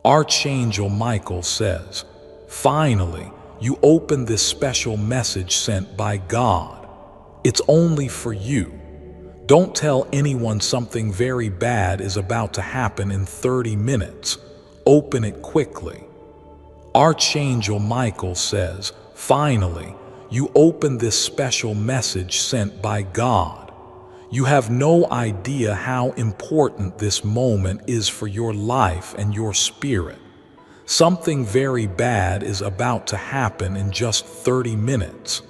Archangel Michael says, "Finally, you open this special message sent by God. It's only for you. Don't tell anyone something very bad is about to happen in 30 minutes. Open it quickly." Archangel Michael says, "Finally, you open this special message sent by God. You have no idea how important this moment is for your life and your spirit. Something very bad is about to happen in just 30 minutes.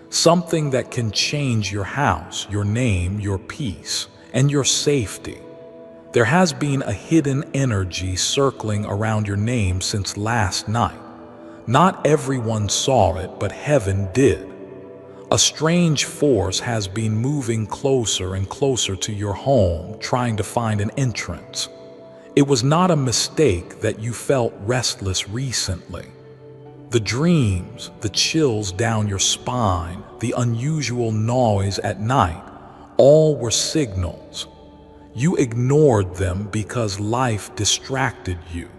Something that can change your house, your name, your peace, and your safety. There has been a hidden energy circling around your name since last night. Not everyone saw it, but heaven did. A strange force has been moving closer and closer to your home, trying to find an entrance. It was not a mistake that you felt restless recently. The dreams, the chills down your spine, the unusual noise at night, all were signals. You ignored them because life distracted you.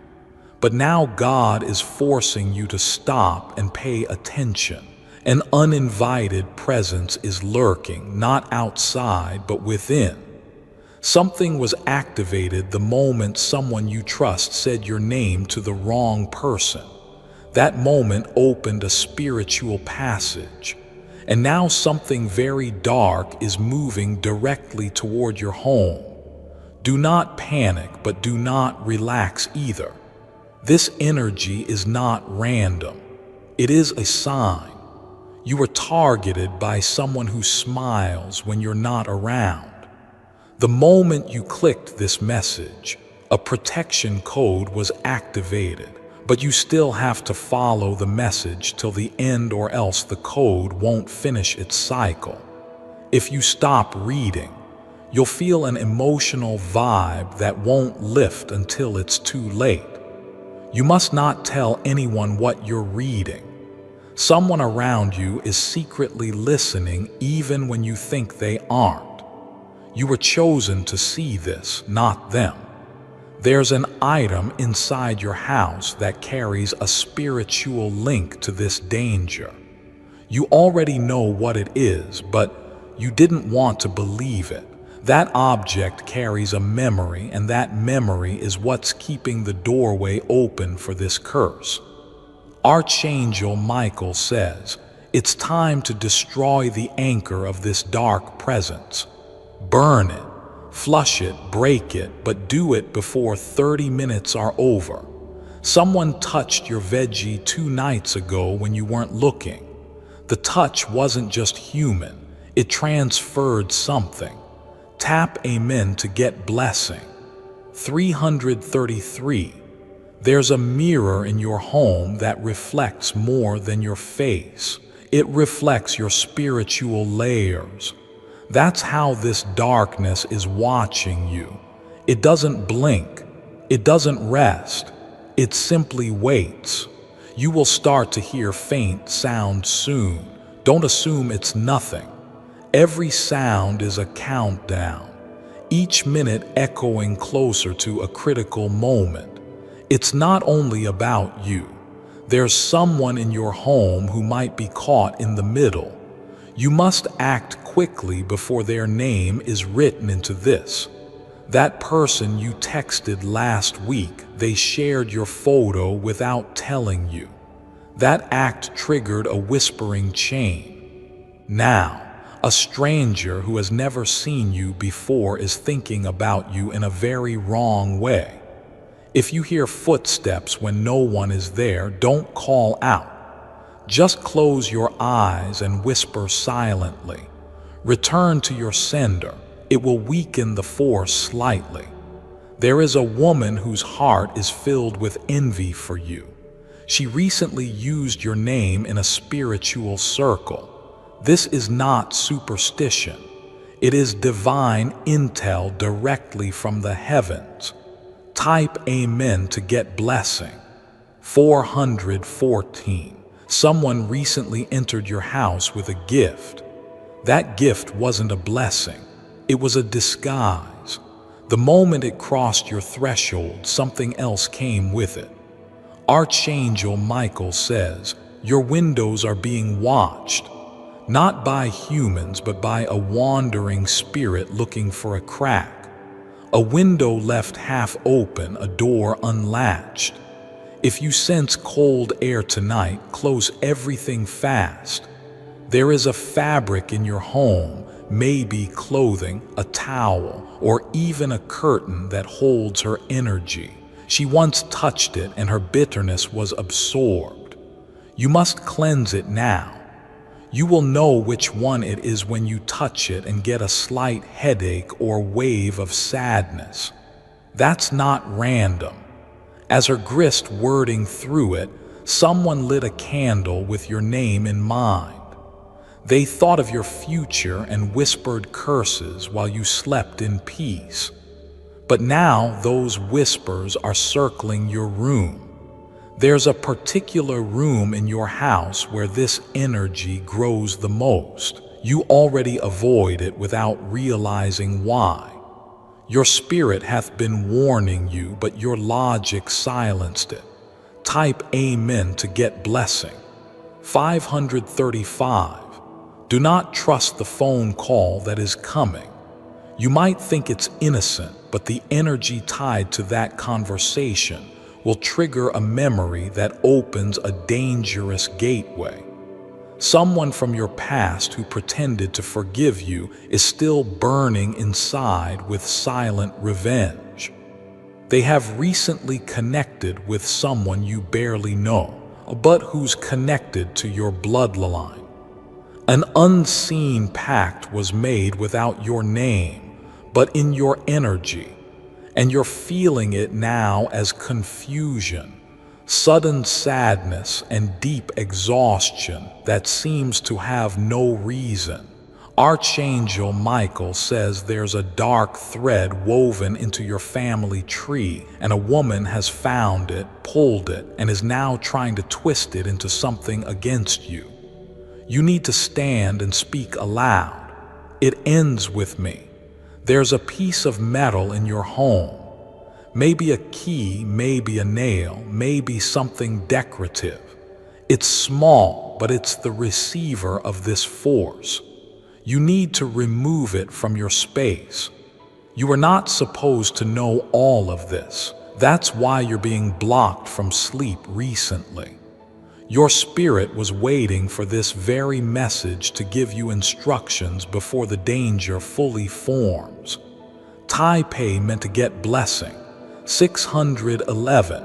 But now God is forcing you to stop and pay attention. An uninvited presence is lurking, not outside, but within. Something was activated the moment someone you trust said your name to the wrong person. That moment opened a spiritual passage. And now something very dark is moving directly toward your home. Do not panic, but do not relax either. This energy is not random. It is a sign. You were targeted by someone who smiles when you're not around. The moment you clicked this message, a protection code was activated, but you still have to follow the message till the end, or else the code won't finish its cycle. If you stop reading, you'll feel an emotional vibe that won't lift until it's too late. You must not tell anyone what you're reading. Someone around you is secretly listening even when you think they aren't. You were chosen to see this, not them. There's an item inside your house that carries a spiritual link to this danger. You already know what it is, but you didn't want to believe it. That object carries a memory, and that memory is what's keeping the doorway open for this curse. Archangel Michael says, it's time to destroy the anchor of this dark presence. Burn it, flush it, break it, but do it before 30 minutes are over. Someone touched your veggie 2 nights ago when you weren't looking. The touch wasn't just human, it transferred something. Tap Amen to get blessing. 333. There's a mirror in your home that reflects more than your face. It reflects your spiritual layers. That's how this darkness is watching you. It doesn't blink. It doesn't rest. It simply waits. You will start to hear faint sounds soon. Don't assume it's nothing. Every sound is a countdown, each minute echoing closer to a critical moment. It's not only about you. There's someone in your home who might be caught in the middle. You must act quickly before their name is written into this. That person you texted last week, they shared your photo without telling you. That act triggered a whispering chain. Now, a stranger who has never seen you before is thinking about you in a very wrong way. If you hear footsteps when no one is there, don't call out. Just close your eyes and whisper silently. Return to your sender. It will weaken the force slightly. There is a woman whose heart is filled with envy for you. She recently used your name in a spiritual circle. This is not superstition. It is divine intel directly from the heavens. Type Amen to get blessing. 414. Someone recently entered your house with a gift. That gift wasn't a blessing. It was a disguise. The moment it crossed your threshold, something else came with it. Archangel Michael says, your windows are being watched, not by humans, but by a wandering spirit looking for a crack. A window left half open, a door unlatched. If you sense cold air tonight, close everything fast. There is a fabric in your home, maybe clothing, a towel, or even a curtain that holds her energy. She once touched it and her bitterness was absorbed. You must cleanse it now. You will know which one it is when you touch it and get a slight headache or wave of sadness. That's not random. As her grist wording through it, someone lit a candle with your name in mind. They thought of your future and whispered curses while you slept in peace. But now those whispers are circling your room. There's a particular room in your house where this energy grows the most. You already avoid it without realizing why. Your spirit hath been warning you, but your logic silenced it. Type Amen to get blessing. 535. Do not trust the phone call that is coming. You might think it's innocent, but the energy tied to that conversation will trigger a memory that opens a dangerous gateway. Someone from your past who pretended to forgive you is still burning inside with silent revenge. They have recently connected with someone you barely know, but who's connected to your bloodline. An unseen pact was made without your name, but in your energy, and you're feeling it now as confusion, sudden sadness, and deep exhaustion that seems to have no reason. Archangel Michael says there's a dark thread woven into your family tree, and a woman has found it, pulled it, and is now trying to twist it into something against you. You need to stand and speak aloud. It ends with me. There's a piece of metal in your home. Maybe a key, maybe a nail, maybe something decorative. It's small, but it's the receiver of this force. You need to remove it from your space. You are not supposed to know all of this. That's why you're being blocked from sleep recently. Your spirit was waiting for this very message to give you instructions before the danger fully forms. Taipei meant to get blessing. 611.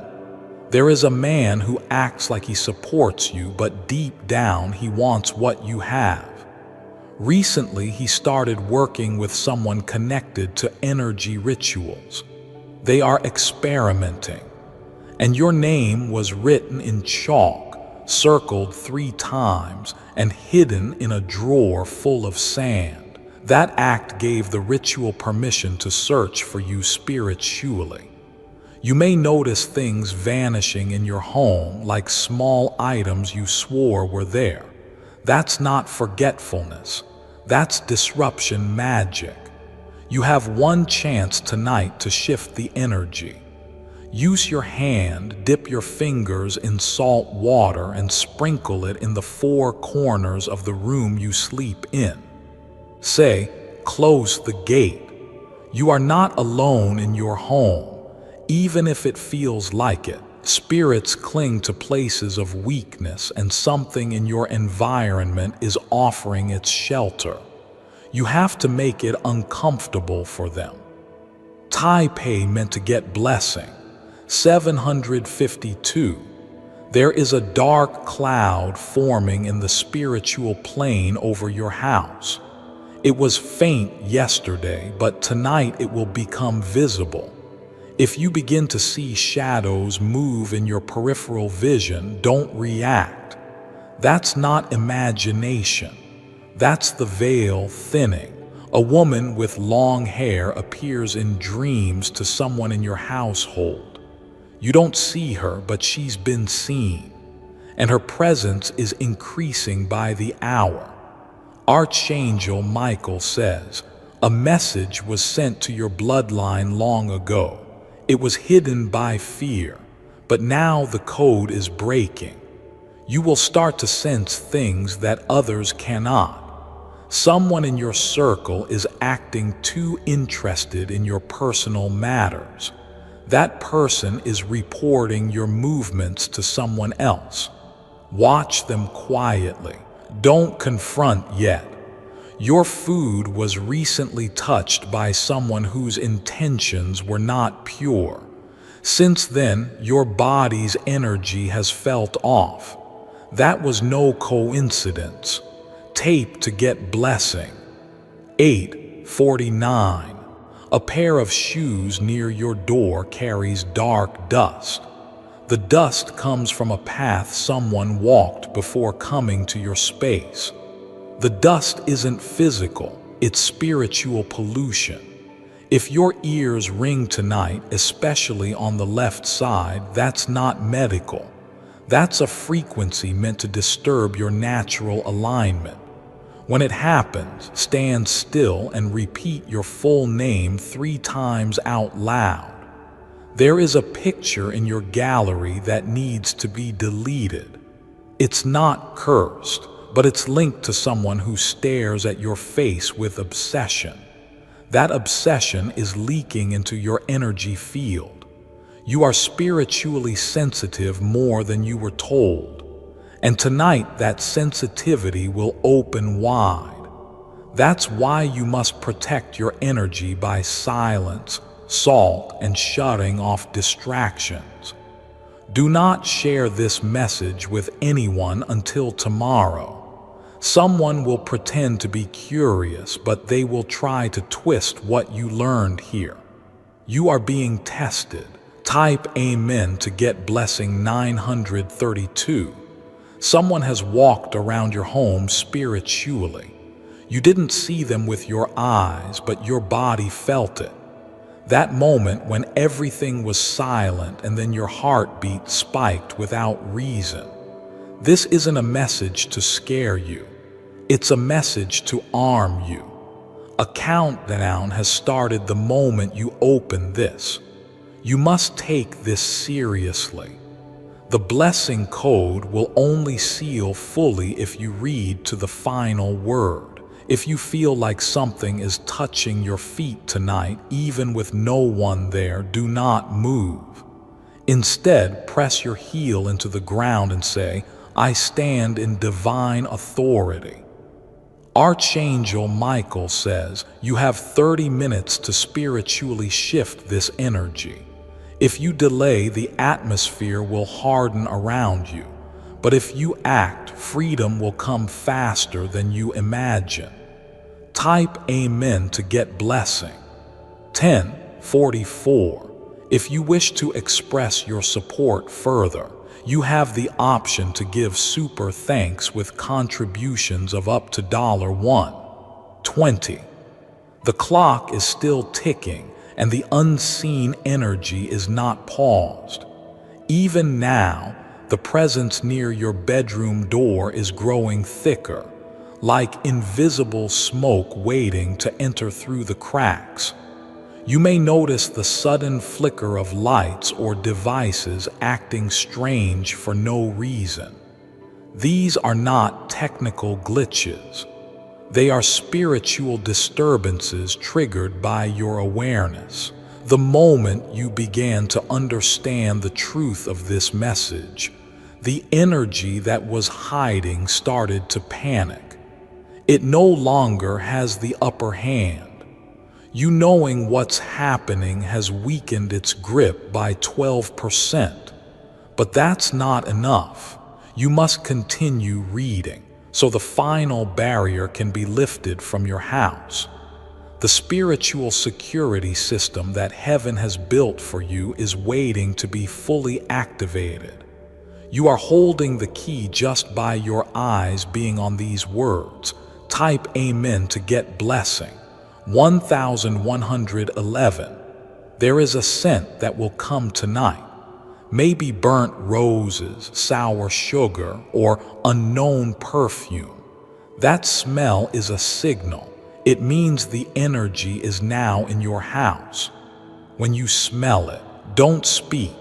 There is a man who acts like he supports you, but deep down he wants what you have. Recently, he started working with someone connected to energy rituals. They are experimenting, and your name was written in chalk, circled 3 times, and hidden in a drawer full of sand. That act gave the ritual permission to search for you spiritually. You may notice things vanishing in your home, like small items you swore were there. That's not forgetfulness. That's disruption magic. You have one chance tonight to shift the energy. Use your hand, dip your fingers in salt water, and sprinkle it in the 4 corners of the room you sleep in. Say, close the gate. You are not alone in your home, even if it feels like it. Spirits cling to places of weakness, and something in your environment is offering its shelter. You have to make it uncomfortable for them. Taipei meant to get blessing. 752. There is a dark cloud forming in the spiritual plane over your house. It was faint yesterday, but tonight it will become visible. If you begin to see shadows move in your peripheral vision, don't react. That's not imagination. That's the veil thinning. A woman with long hair appears in dreams to someone in your household. You don't see her, but she's been seen, and her presence is increasing by the hour. Archangel Michael says, A message was sent to your bloodline long ago. It was hidden by fear, but now the code is breaking. You will start to sense things that others cannot. Someone in your circle is acting too interested in your personal matters. That person is reporting your movements to someone else. Watch them quietly. Don't confront yet. Your food was recently touched by someone whose intentions were not pure. Since then, your body's energy has felt off. That was no coincidence. Tape to get blessing. 8:49. A pair of shoes near your door carries dark dust. The dust comes from a path someone walked before coming to your space. The dust isn't physical, it's spiritual pollution. If your ears ring tonight, especially on the left side, that's not medical. That's a frequency meant to disturb your natural alignment. When it happens, stand still and repeat your full name 3 times out loud. There is a picture in your gallery that needs to be deleted. It's not cursed, but it's linked to someone who stares at your face with obsession. That obsession is leaking into your energy field. You are spiritually sensitive more than you were told. And tonight that sensitivity will open wide. That's why you must protect your energy by silence, salt, and shutting off distractions. Do not share this message with anyone until tomorrow. Someone will pretend to be curious, but they will try to twist what you learned here. You are being tested. Type Amen to get blessing 932. Someone has walked around your home spiritually. You didn't see them with your eyes, but your body felt it. That moment when everything was silent and then your heartbeat spiked without reason. This isn't a message to scare you. It's a message to arm you. A countdown has started the moment you open this. You must take this seriously. The blessing code will only seal fully if you read to the final word. If you feel like something is touching your feet tonight, even with no one there, do not move. Instead, press your heel into the ground and say, I stand in divine authority. Archangel Michael says, you have 30 minutes to spiritually shift this energy. If you delay, the atmosphere will harden around you. But if you act, freedom will come faster than you imagine. Type Amen to get blessing. 10:44. If you wish to express your support further, you have the option to give super thanks with contributions of up to $1.20. The clock is still ticking, and the unseen energy is not paused. Even now, the presence near your bedroom door is growing thicker, like invisible smoke waiting to enter through the cracks. You may notice the sudden flicker of lights or devices acting strange for no reason. These are not technical glitches. They are spiritual disturbances triggered by your awareness. The moment you began to understand the truth of this message, the energy that was hiding started to panic. It no longer has the upper hand. You knowing what's happening has weakened its grip by 12%. But that's not enough. You must continue reading, so the final barrier can be lifted from your house. The spiritual security system that heaven has built for you is waiting to be fully activated. You are holding the key just by your eyes being on these words. Type Amen to get blessing. 1111. There is a scent that will come tonight. Maybe burnt roses, sour sugar, or unknown perfume. That smell is a signal. It means the energy is now in your house. When you smell it, don't speak.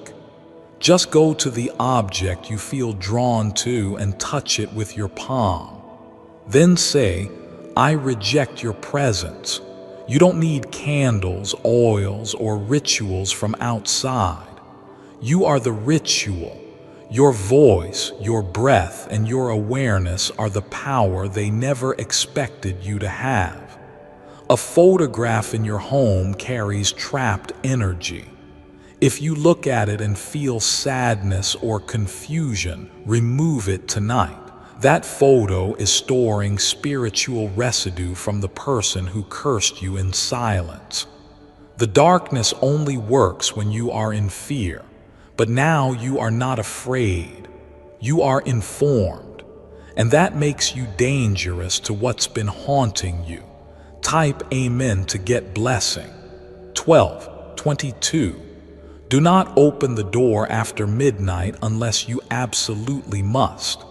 Just go to the object you feel drawn to and touch it with your palm. Then say, I reject your presence. You don't need candles, oils, or rituals from outside. You are the ritual. Your voice, your breath, and your awareness are the power they never expected you to have. A photograph in your home carries trapped energy. If you look at it and feel sadness or confusion, remove it tonight. That photo is storing spiritual residue from the person who cursed you in silence. The darkness only works when you are in fear, but now you are not afraid. You are informed, and that makes you dangerous to what's been haunting you. Type Amen to get blessing. 12:22. Do not open the door after midnight unless you absolutely must.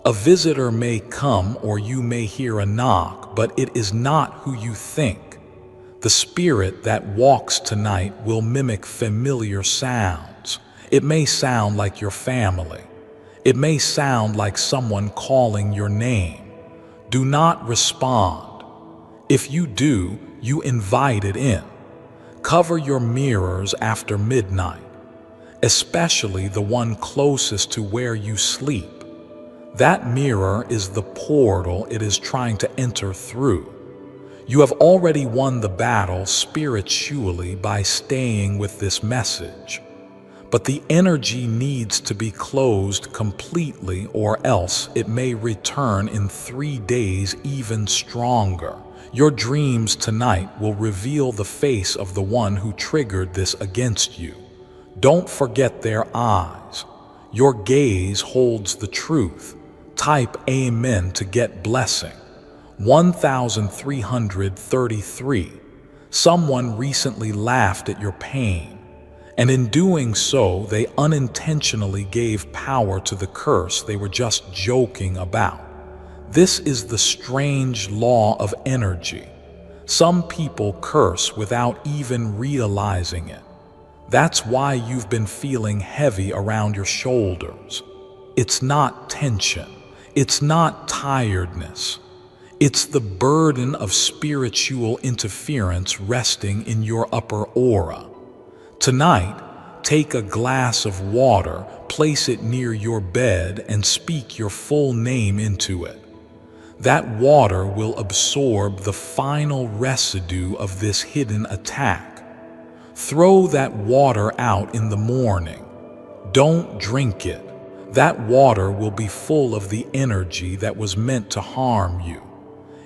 A visitor may come or you may hear a knock, but it is not who you think. The spirit that walks tonight will mimic familiar sounds. It may sound like your family. It may sound like someone calling your name. Do not respond. If you do, you invite it in. Cover your mirrors after midnight, especially the one closest to where you sleep. That mirror is the portal it is trying to enter through. You have already won the battle spiritually by staying with this message. But the energy needs to be closed completely, or else it may return in 3 days even stronger. Your dreams tonight will reveal the face of the one who triggered this against you. Don't forget their eyes. Your gaze holds the truth. Type Amen to get blessing. 1333. Someone recently laughed at your pain, and in doing so, they unintentionally gave power to the curse they were just joking about. This is the strange law of energy. Some people curse without even realizing it. That's why you've been feeling heavy around your shoulders. It's not tension. It's not tiredness. It's the burden of spiritual interference resting in your upper aura. Tonight, take a glass of water, place it near your bed, and speak your full name into it. That water will absorb the final residue of this hidden attack. Throw that water out in the morning. Don't drink it. That water will be full of the energy that was meant to harm you.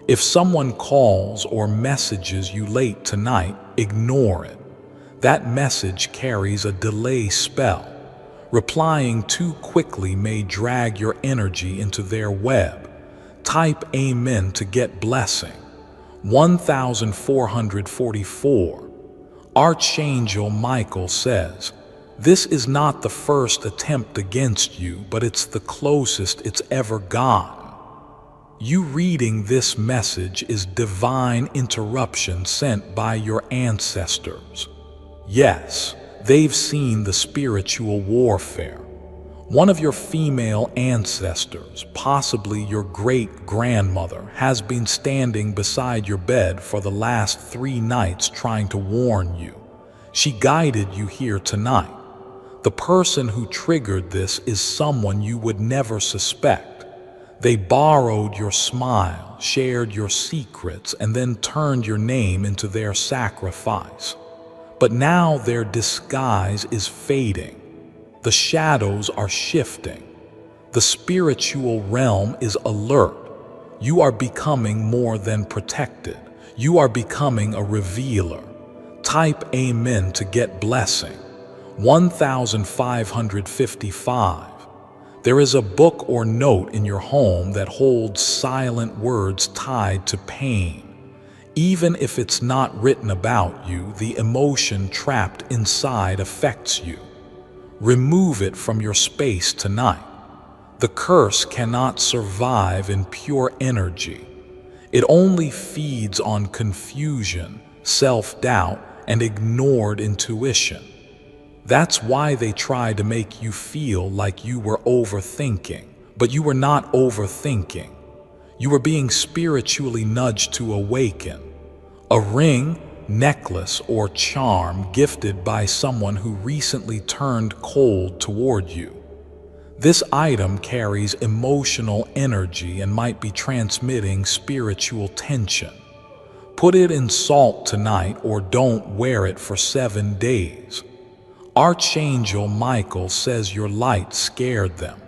If someone calls or messages you late tonight, ignore it. That message carries a delay spell. Replying too quickly may drag your energy into their web. Type Amen to get blessing. 1444. Archangel Michael says, this is not the first attempt against you, but it's the closest it's ever gotten. You reading this message is divine interruption sent by your ancestors. Yes, they've seen the spiritual warfare. One of your female ancestors, possibly your great-grandmother, has been standing beside your bed for the last 3 nights trying to warn you. She guided you here tonight. The person who triggered this is someone you would never suspect. They borrowed your smile, shared your secrets, and then turned your name into their sacrifice. But now their disguise is fading. The shadows are shifting. The spiritual realm is alert. You are becoming more than protected. You are becoming a revealer. Type Amen to get blessing. 1555. There is a book or note in your home that holds silent words tied to pain. Even if it's not written about you, the emotion trapped inside affects you. Remove it from your space tonight. The curse cannot survive in pure energy. It only feeds on confusion, self-doubt, and ignored intuition. That's why they try to make you feel like you were overthinking, but you were not overthinking. You were being spiritually nudged to awaken. A ring, necklace, or charm gifted by someone who recently turned cold toward you. This item carries emotional energy and might be transmitting spiritual tension. Put it in salt tonight or don't wear it for 7 days. Archangel Michael says your light scared them.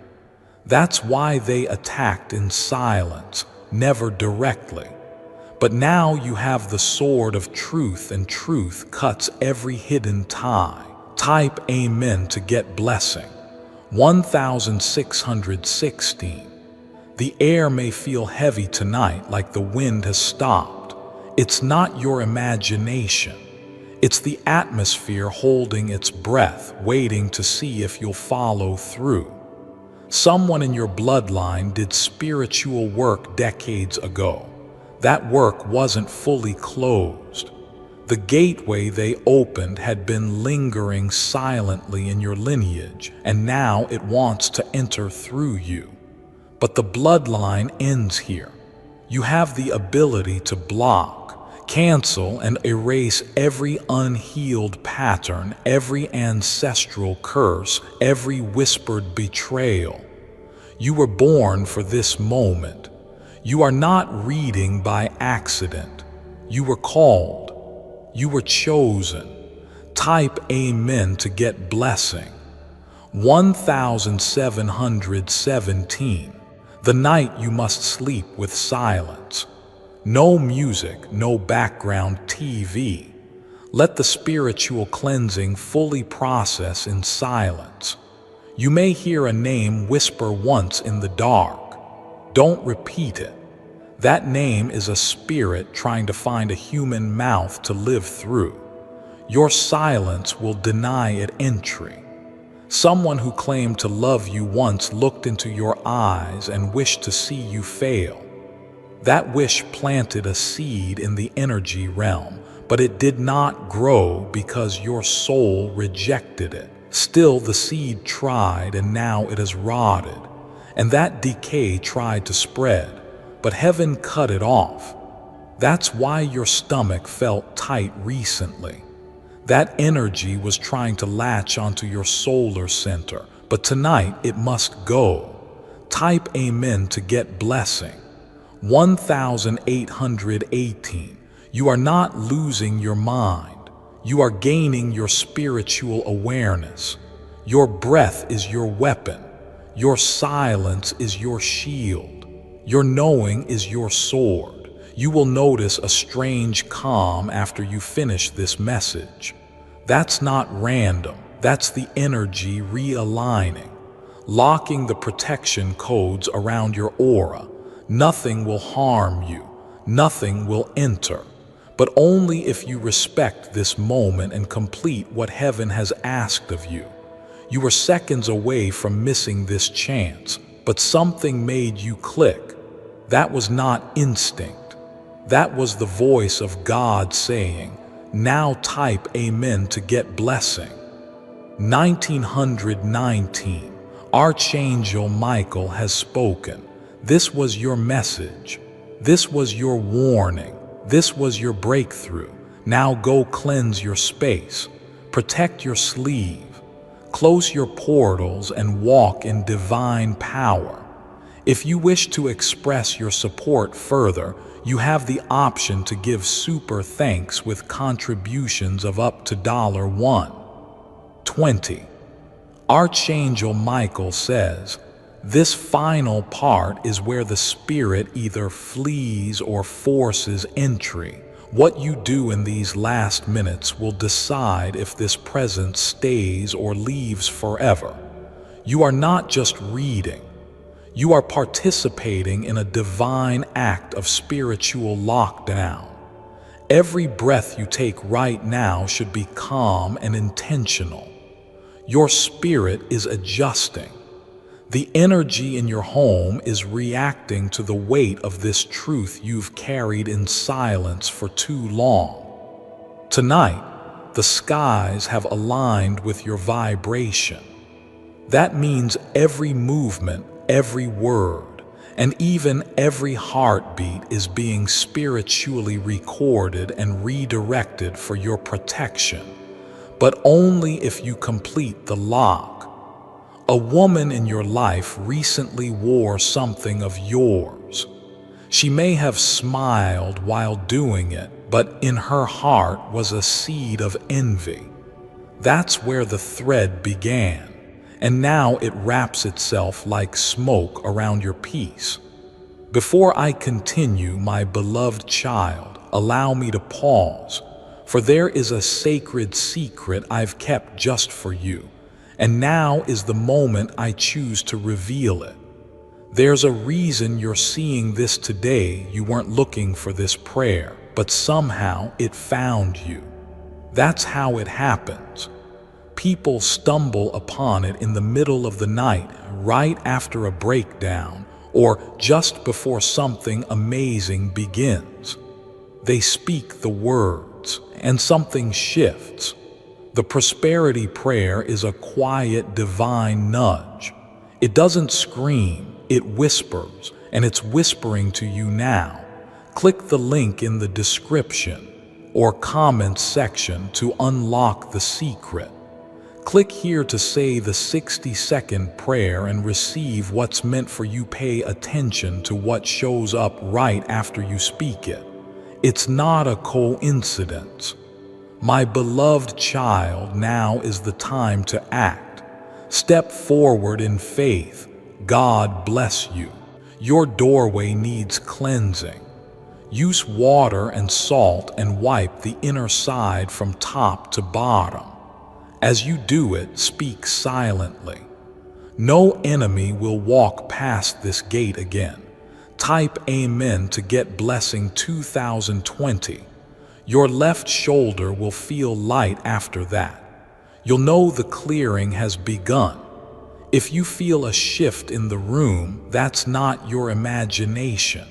That's why they attacked in silence, never directly. But now you have the sword of truth, and truth cuts every hidden tie. Type Amen to get blessing. 1616. The air may feel heavy tonight, like the wind has stopped. It's not your imagination. It's the atmosphere holding its breath, waiting to see if you'll follow through. Someone in your bloodline did spiritual work decades ago. That work wasn't fully closed. The gateway they opened had been lingering silently in your lineage, and now it wants to enter through you. But the bloodline ends here. You have the ability to block, cancel, and erase every unhealed pattern, every ancestral curse, every whispered betrayal. You were born for this moment. You are not reading by accident. You were called. You were chosen. Type Amen to get blessing. 1717. The night you must sleep with silence. No music, no background TV. Let the spiritual cleansing fully process in silence. You may hear a name whisper once in the dark. Don't repeat it. That name is a spirit trying to find a human mouth to live through. Your silence will deny it entry. Someone who claimed to love you once looked into your eyes and wished to see you fail. That wish planted a seed in the energy realm, but it did not grow because your soul rejected it. Still, the seed tried, and now it has rotted, and that decay tried to spread, but heaven cut it off. That's why your stomach felt tight recently. That energy was trying to latch onto your solar center, but tonight it must go. Type Amen to get blessing. 1818. You are not losing your mind. You are gaining your spiritual awareness. Your breath is your weapon. Your silence is your shield. Your knowing is your sword. You will notice a strange calm after you finish this message. That's not random. That's the energy realigning, locking the protection codes around your aura. Nothing will harm you. Nothing will enter. But only if you respect this moment and complete what heaven has asked of you. You were seconds away from missing this chance, but something made you click. That was not instinct. That was the voice of God saying, now type Amen to get blessing. 1919. Archangel Michael has spoken. This was your message. This was your warning. This was your breakthrough. Now go cleanse your space. Protect your sleeve. Close your portals and walk in divine power. If you wish to express your support further, you have the option to give super thanks with contributions of up to $1.20. Archangel Michael says, this final part is where the spirit either flees or forces entry. What you do in these last minutes will decide if this presence stays or leaves forever. You are not just reading. You are participating in a divine act of spiritual lockdown. Every breath you take right now should be calm and intentional. Your spirit is adjusting. The energy in your home is reacting to the weight of this truth you've carried in silence for too long. Tonight, the skies have aligned with your vibration. That means every movement, every word, and even every heartbeat is being spiritually recorded and redirected for your protection, but only if you complete the lock. A woman in your life recently wore something of yours. She may have smiled while doing it, but in her heart was a seed of envy. That's where the thread began, and now it wraps itself like smoke around your peace. Before I continue, my beloved child, allow me to pause, for there is a sacred secret I've kept just for you. And now is the moment I choose to reveal it. There's a reason you're seeing this today. You weren't looking for this prayer, but somehow it found you. That's how it happens. People stumble upon it in the middle of the night, right after a breakdown, or just before something amazing begins. They speak the words, and something shifts. The prosperity prayer is a quiet, divine nudge. It doesn't scream, it whispers, and it's whispering to you now. Click the link in the description or comment section to unlock the secret. Click here to say the 60-second prayer and receive what's meant for you. Pay attention to what shows up right after you speak it. It's not a coincidence. My beloved child, now is the time to act. Step forward in faith. God bless you. Your doorway needs cleansing. Use water and salt and wipe the inner side from top to bottom. As you do it, speak silently. No enemy will walk past this gate again. Type Amen to get blessing 2020. Your left shoulder will feel light after that. You'll know the clearing has begun. If you feel a shift in the room, that's not your imagination.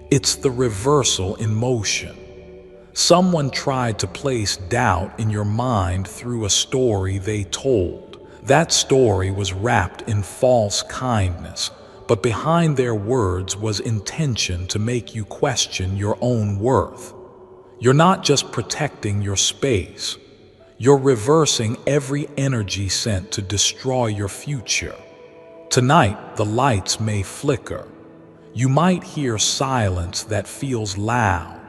It's the reversal in motion. Someone tried to place doubt in your mind through a story they told. That story was wrapped in false kindness, but behind their words was intention to make you question your own worth. You're not just protecting your space. You're reversing every energy sent to destroy your future. Tonight, the lights may flicker. You might hear silence that feels loud.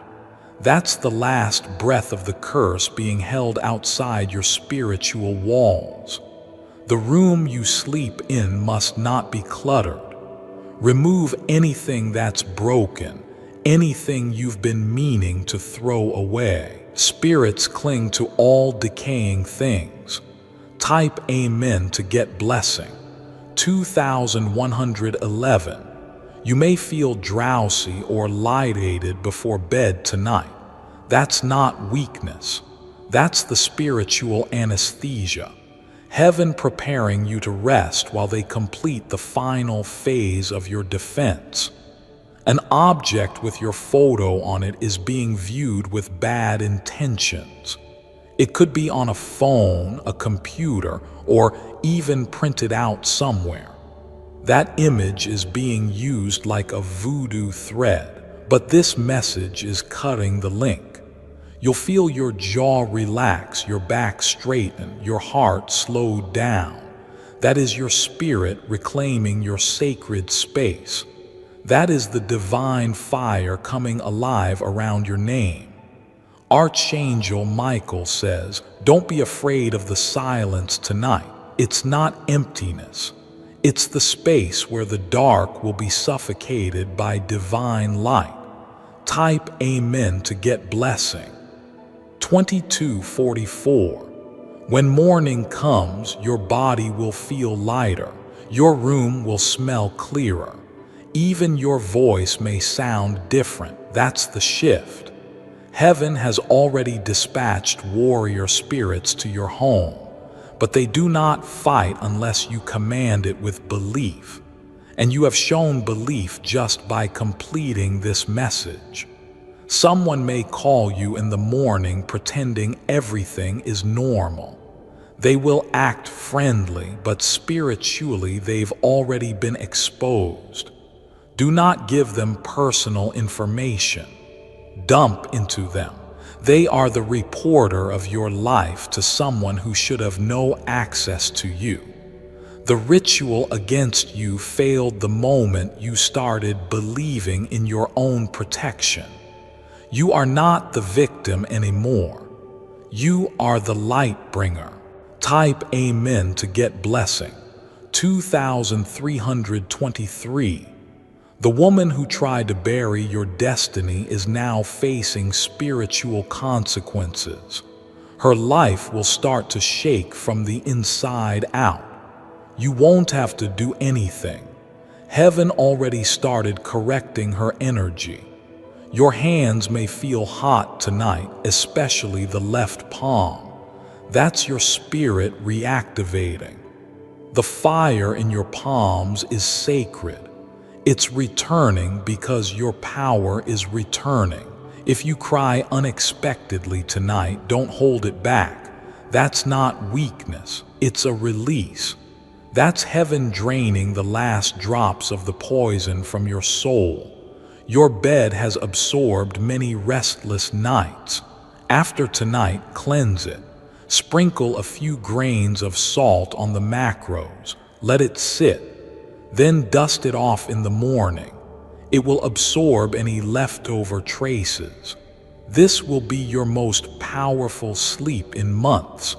That's the last breath of the curse being held outside your spiritual walls. The room you sleep in must not be cluttered. Remove anything that's broken, anything you've been meaning to throw away. Spirits cling to all decaying things. Type Amen to get blessing. 2111. You may feel drowsy or lightheaded before bed tonight. That's not weakness. That's the spiritual anesthesia. Heaven preparing you to rest while they complete the final phase of your defense. An object with your photo on it is being viewed with bad intentions. It could be on a phone, a computer, or even printed out somewhere. That image is being used like a voodoo thread, but this message is cutting the link. You'll feel your jaw relax, your back straighten, your heart slow down. That is your spirit reclaiming your sacred space. That is the divine fire coming alive around your name. Archangel Michael says, don't be afraid of the silence tonight. It's not emptiness. It's the space where the dark will be suffocated by divine light. Type Amen to get blessing. 2244. When morning comes, your body will feel lighter. Your room will smell clearer. Even your voice may sound different. That's the shift. Heaven has already dispatched warrior spirits to your home. but they do not fight unless you command it with belief. And you have shown belief just by completing this message. Someone may call you in the morning pretending everything is normal. They will act friendly, but spiritually they've already been exposed. Do not give them personal information. Dump into them. They are the reporter of your life to someone who should have no access to you. The ritual against you failed the moment you started believing in your own protection. You are not the victim anymore. You are the light bringer. Type Amen to get blessing. 2323. The woman who tried to bury your destiny is now facing spiritual consequences. Her life will start to shake from the inside out. You won't have to do anything. Heaven already started correcting her energy. Your hands may feel hot tonight, especially the left palm. That's your spirit reactivating. The fire in your palms is sacred. It's returning because your power is returning. If you cry unexpectedly tonight, don't hold it back. That's not weakness, it's a release. That's heaven draining the last drops of the poison from your soul. Your bed has absorbed many restless nights. After tonight, cleanse it. Sprinkle a few grains of salt on the macros. Let it sit. Then dust it off in the morning. It will absorb any leftover traces. This will be your most powerful sleep in months.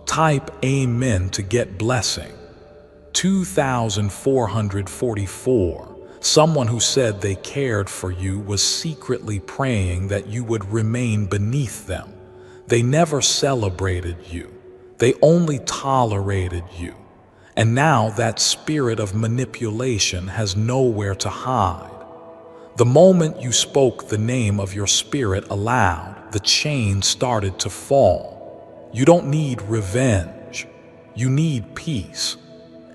Type Amen to get blessing. 2444. Someone who said they cared for you was secretly praying that you would remain beneath them. They never celebrated you. They only tolerated you. And now that spirit of manipulation has nowhere to hide. The moment you spoke the name of your spirit aloud, the chain started to fall. You don't need revenge. You need peace.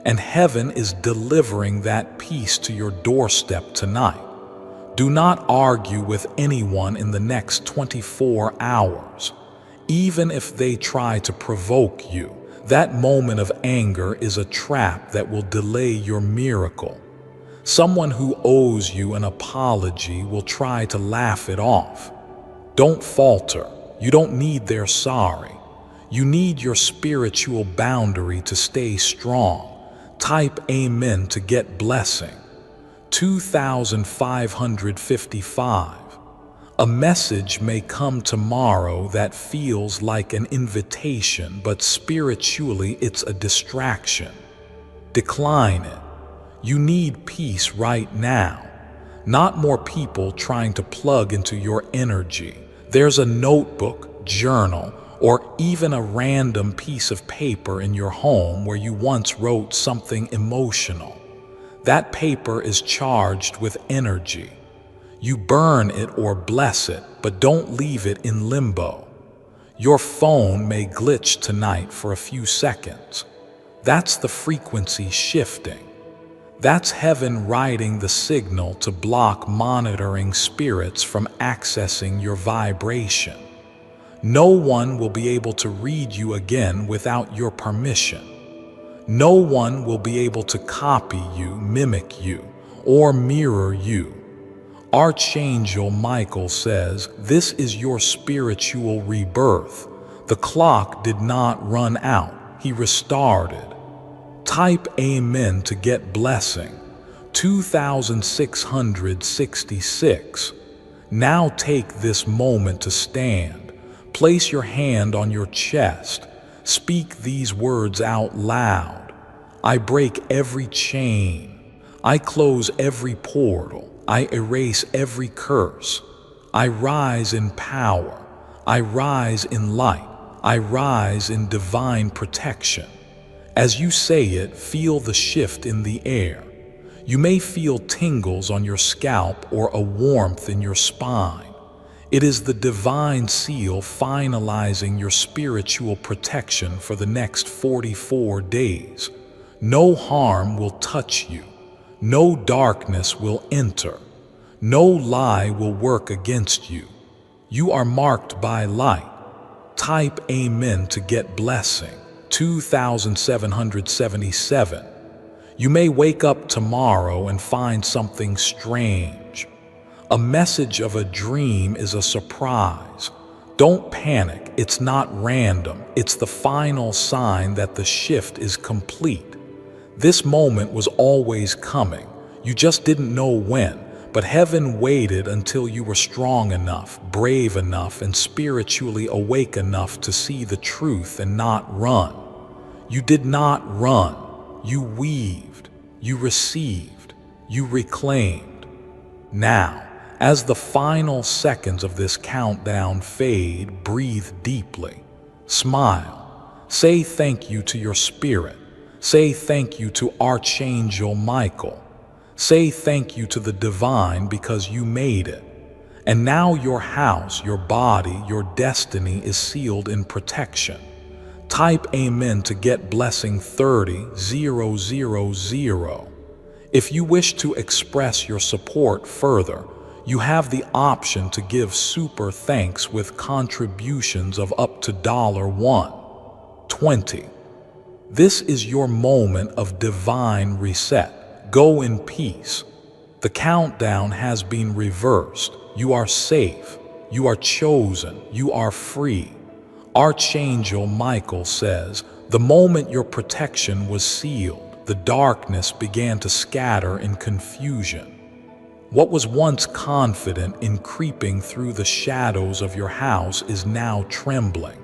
And heaven is delivering that peace to your doorstep tonight. Do not argue with anyone in the next 24 hours. Even if they try to provoke you, that moment of anger is a trap that will delay your miracle. Someone who owes you an apology will try to laugh it off. Don't falter. You don't need their sorry. You need your spiritual boundary to stay strong. Type Amen to get blessing. 2555. A message may come tomorrow that feels like an invitation, but spiritually it's a distraction. Decline it. You need peace right now, not more people trying to plug into your energy. There's a notebook, journal, or even a random piece of paper in your home where you once wrote something emotional. That paper is charged with energy. You burn it or bless it, but don't leave it in limbo. Your phone may glitch tonight for a few seconds. That's the frequency shifting. That's heaven writing the signal to block monitoring spirits from accessing your vibration. No one will be able to read you again without your permission. No one will be able to copy you, mimic you, or mirror you. Archangel Michael says, this is your spiritual rebirth. The clock did not run out, he restarted. Type Amen to get blessing. 2666. Now take this moment to stand. Place your hand on your chest. Speak these words out loud. I break every chain. I close every portal. I erase every curse. I rise in power. I rise in light. I rise in divine protection. As you say it, feel the shift in the air. You may feel tingles on your scalp or a warmth in your spine. It is the divine seal finalizing your spiritual protection for the next 44 days. No harm will touch you. No darkness will enter. No lie will work against you. You are marked by light. Type Amen to get blessing. 2777. You may wake up tomorrow and find something strange. A message of a dream is a surprise. Don't panic, it's not random. It's the final sign that the shift is complete. This moment was always coming. You just didn't know when, but heaven waited until you were strong enough, brave enough, and spiritually awake enough to see the truth and not run. You did not run. You weaved. You received. You reclaimed. Now, as the final seconds of this countdown fade, breathe deeply. Smile. Say thank you to your spirit. Say thank you to Archangel Michael. Say thank you to the divine because you made it. And now your house, your body, your destiny is sealed in protection. Type Amen to get blessing 30000. If you wish to express your support further, you have the option to give super thanks with contributions of up to $1.20. This is your moment of divine reset. Go in peace. The countdown has been reversed. You are safe. You are chosen. You are free. Archangel Michael says, the moment your protection was sealed, the darkness began to scatter in confusion. What was once confident in creeping through the shadows of your house is now trembling.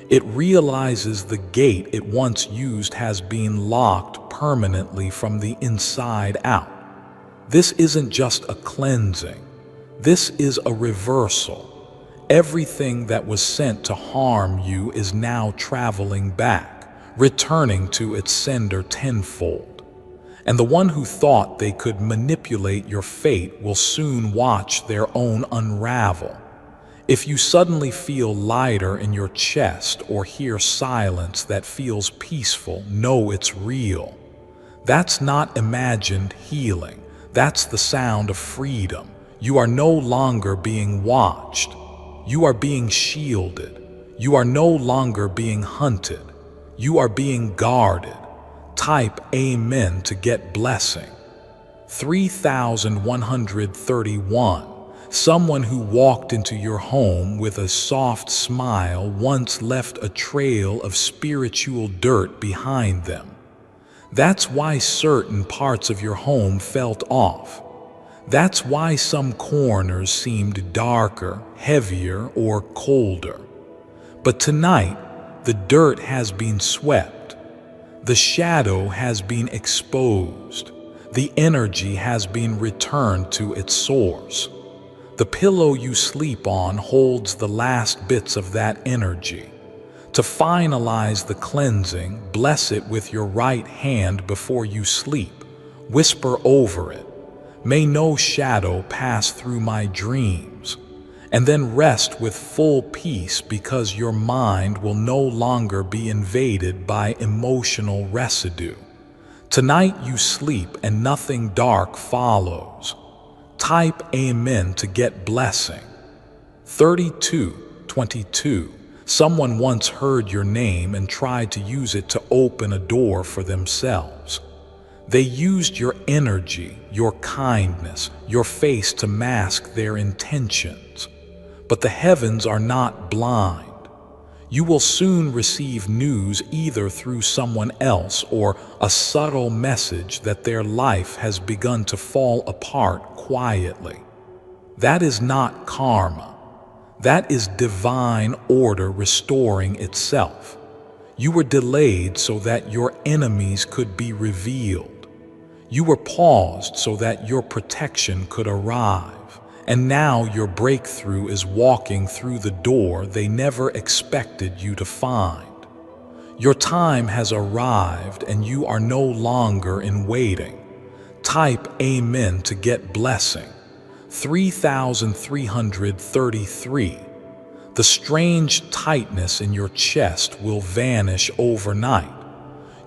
It realizes the gate it once used has been locked permanently from the inside out. This isn't just a cleansing. This is a reversal. Everything that was sent to harm you is now traveling back, returning to its sender tenfold. And the one who thought they could manipulate your fate will soon watch their own unravel. If you suddenly feel lighter in your chest or hear silence that feels peaceful, know it's real. That's not imagined healing. That's the sound of freedom. You are no longer being watched. You are being shielded. You are no longer being hunted. You are being guarded. Type Amen to get blessing. 3131. Someone who walked into your home with a soft smile once left a trail of spiritual dirt behind them. That's why certain parts of your home felt off. That's why some corners seemed darker, heavier, or colder. But tonight, the dirt has been swept. The shadow has been exposed. The energy has been returned to its source. The pillow you sleep on holds the last bits of that energy. To finalize the cleansing, bless it with your right hand before you sleep. Whisper over it, "May no shadow pass through my dreams." And then rest with full peace because your mind will no longer be invaded by emotional residue. Tonight you sleep and nothing dark follows. Type Amen to get blessing. 3222. Someone once heard your name and tried to use it to open a door for themselves. They used your energy, your kindness, your face to mask their intentions. But the heavens are not blind. You will soon receive news either through someone else or a subtle message that their life has begun to fall apart quietly. That is not karma. That is divine order restoring itself. You were delayed so that your enemies could be revealed. You were paused so that your protection could arrive. And now your breakthrough is walking through the door they never expected you to find. Your time has arrived and you are no longer in waiting. Type Amen to get blessing. 3,333. The strange tightness in your chest will vanish overnight.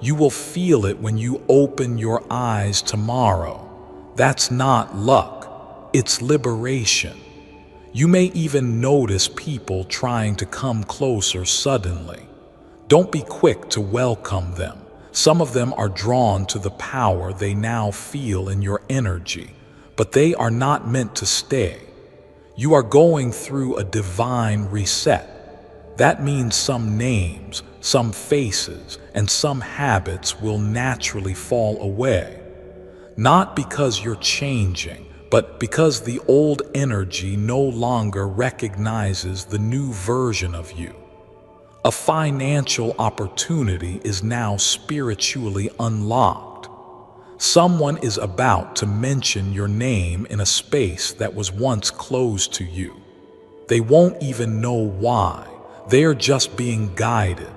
You will feel it when you open your eyes tomorrow. That's not luck, it's liberation. You may even notice people trying to come closer suddenly. Don't be quick to welcome them. Some of them are drawn to the power they now feel in your energy, but they are not meant to stay. You are going through a divine reset. That means some names, some faces, and some habits will naturally fall away. Not because you're changing, but because the old energy no longer recognizes the new version of you. A financial opportunity is now spiritually unlocked. Someone is about to mention your name in a space that was once closed to you. They won't even know why. They are just being guided.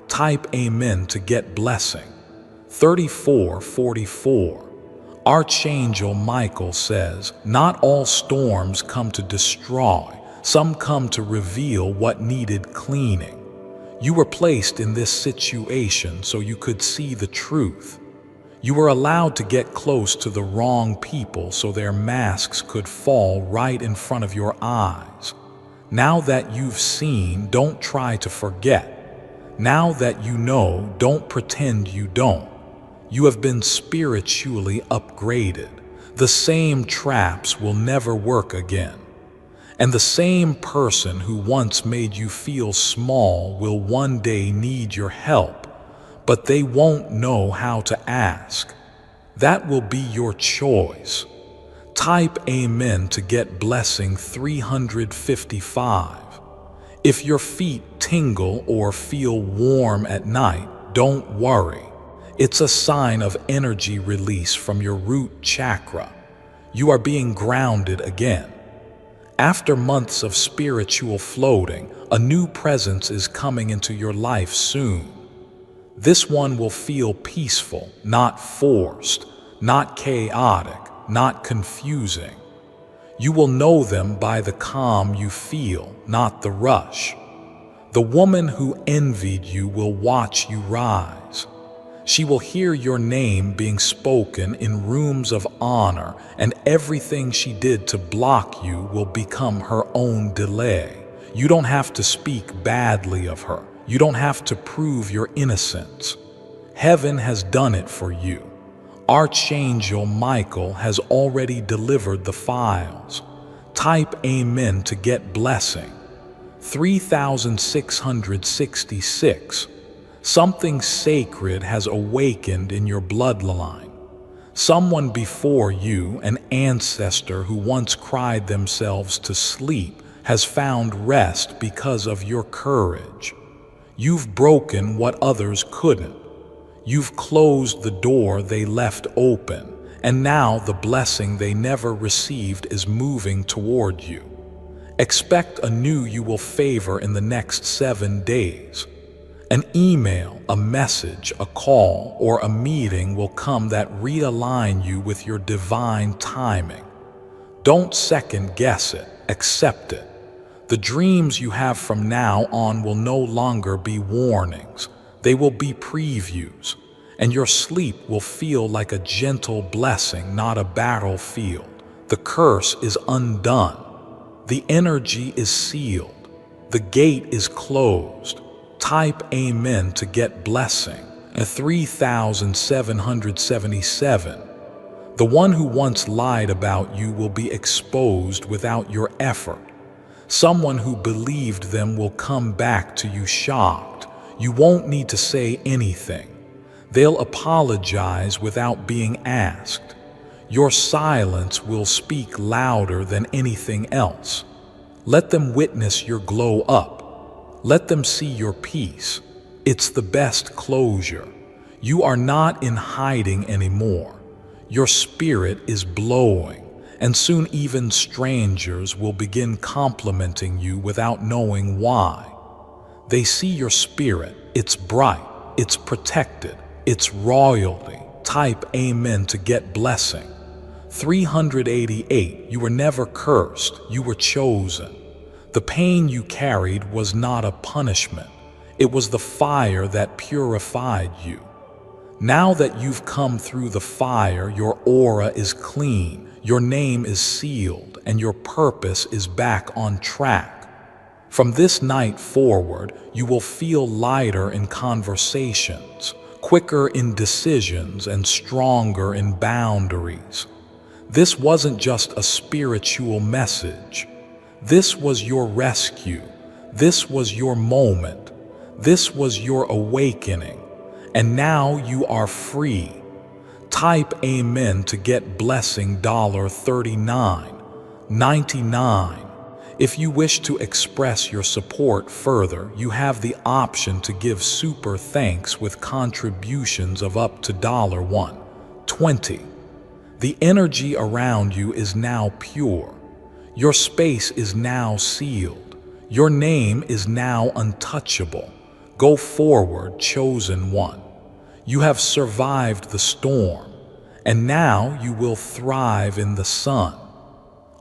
Type Amen to get blessing. 3444. Archangel Michael says, "Not all storms come to destroy. Some come to reveal what needed cleaning." You were placed in this situation so you could see the truth. You were allowed to get close to the wrong people so their masks could fall right in front of your eyes. Now that you've seen, don't try to forget. Now that you know, don't pretend you don't. You have been spiritually upgraded. The same traps will never work again. And the same person who once made you feel small will one day need your help, but they won't know how to ask. That will be your choice. Type Amen to get blessing 355. If your feet tingle or feel warm at night, don't worry. It's a sign of energy release from your root chakra. You are being grounded again. After months of spiritual floating, a new presence is coming into your life soon. This one will feel peaceful, not forced, not chaotic, not confusing. You will know them by the calm you feel, not the rush. The woman who envied you will watch you rise. She will hear your name being spoken in rooms of honor, and everything she did to block you will become her own delay. You don't have to speak badly of her. You don't have to prove your innocence. Heaven has done it for you. Archangel Michael has already delivered the files. Type Amen to get blessing. 3666. Something sacred has awakened in your bloodline. Someone before you, an ancestor who once cried themselves to sleep, has found rest because of your courage. You've broken what others couldn't. You've closed the door they left open, and now the blessing they never received is moving toward you. Expect anew you will favor in the next 7 days. An email, a message, a call, or a meeting will come that realign you with your divine timing. Don't second guess it, accept it. The dreams you have from now on will no longer be warnings. They will be previews, and your sleep will feel like a gentle blessing, not a battlefield. The curse is undone. The energy is sealed. The gate is closed. Type Amen to get blessing. 3777. The one who once lied about you will be exposed without your effort. Someone who believed them will come back to you shocked. You won't need to say anything. They'll apologize without being asked. Your silence will speak louder than anything else. Let them witness your glow up. Let them see your peace. It's the best closure. You are not in hiding anymore. Your spirit is blowing, and soon even strangers will begin complimenting you without knowing why. They see your spirit. It's bright. It's protected. It's royalty. Type Amen to get blessing. 388. You were never cursed, you were chosen. The pain you carried was not a punishment. It was the fire that purified you. Now that you've come through the fire, your aura is clean, your name is sealed, and your purpose is back on track. From this night forward, you will feel lighter in conversations, quicker in decisions, and stronger in boundaries. This wasn't just a spiritual message. This was your rescue. This was your moment. This was your awakening. And now you are free. Type Amen to get blessing $39.99. If you wish to express your support further, you have the option to give super thanks with contributions of up to $1.20. The energy around you is now pure. Your space is now sealed. Your name is now untouchable. Go forward, chosen one. You have survived the storm, and now you will thrive in the sun.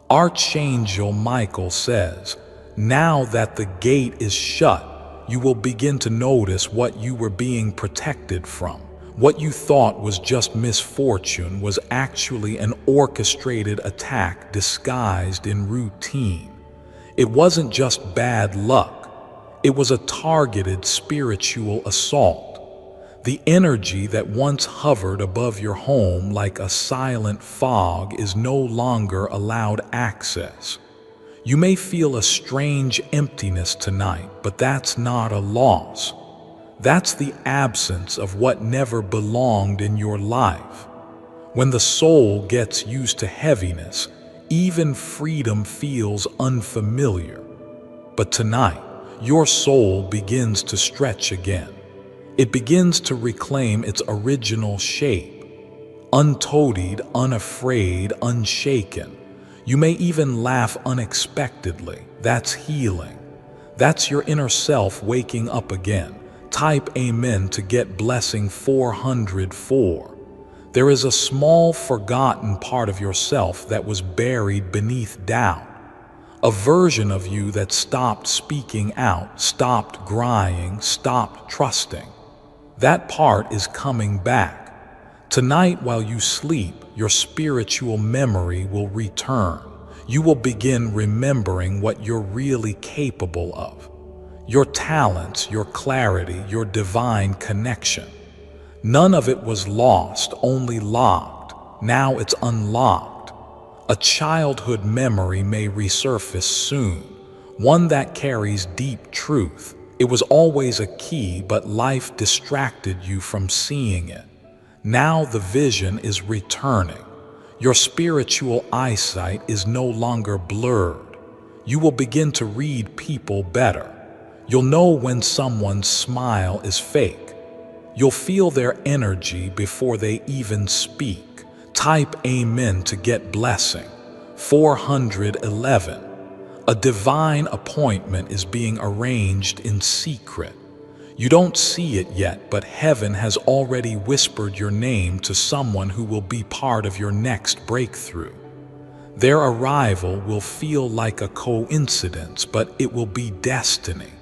Archangel Michael says, now that the gate is shut, you will begin to notice what you were being protected from. What you thought was just misfortune was actually an orchestrated attack disguised in routine. It wasn't just bad luck. It was a targeted spiritual assault. The energy that once hovered above your home like a silent fog is no longer allowed access. You may feel a strange emptiness tonight, but that's not a loss. That's the absence of what never belonged in your life. When the soul gets used to heaviness, even freedom feels unfamiliar. But tonight, your soul begins to stretch again. It begins to reclaim its original shape. Untoadied, unafraid, unshaken. You may even laugh unexpectedly. That's healing. That's your inner self waking up again. Type Amen to get blessing 404. There is a small forgotten part of yourself that was buried beneath doubt. A version of you that stopped speaking out, stopped crying, stopped trusting. That part is coming back. Tonight, while you sleep, your spiritual memory will return. You will begin remembering what you're really capable of. Your talents, your clarity, your divine connection. None of it was lost, only locked. Now it's unlocked. A childhood memory may resurface soon, one that carries deep truth. It was always a key, but life distracted you from seeing it. Now the vision is returning. Your spiritual eyesight is no longer blurred. You will begin to read people better. You'll know when someone's smile is fake. You'll feel their energy before they even speak. Type Amen to get blessing. 411. A divine appointment is being arranged in secret. You don't see it yet, but heaven has already whispered your name to someone who will be part of your next breakthrough. Their arrival will feel like a coincidence, but it will be destiny.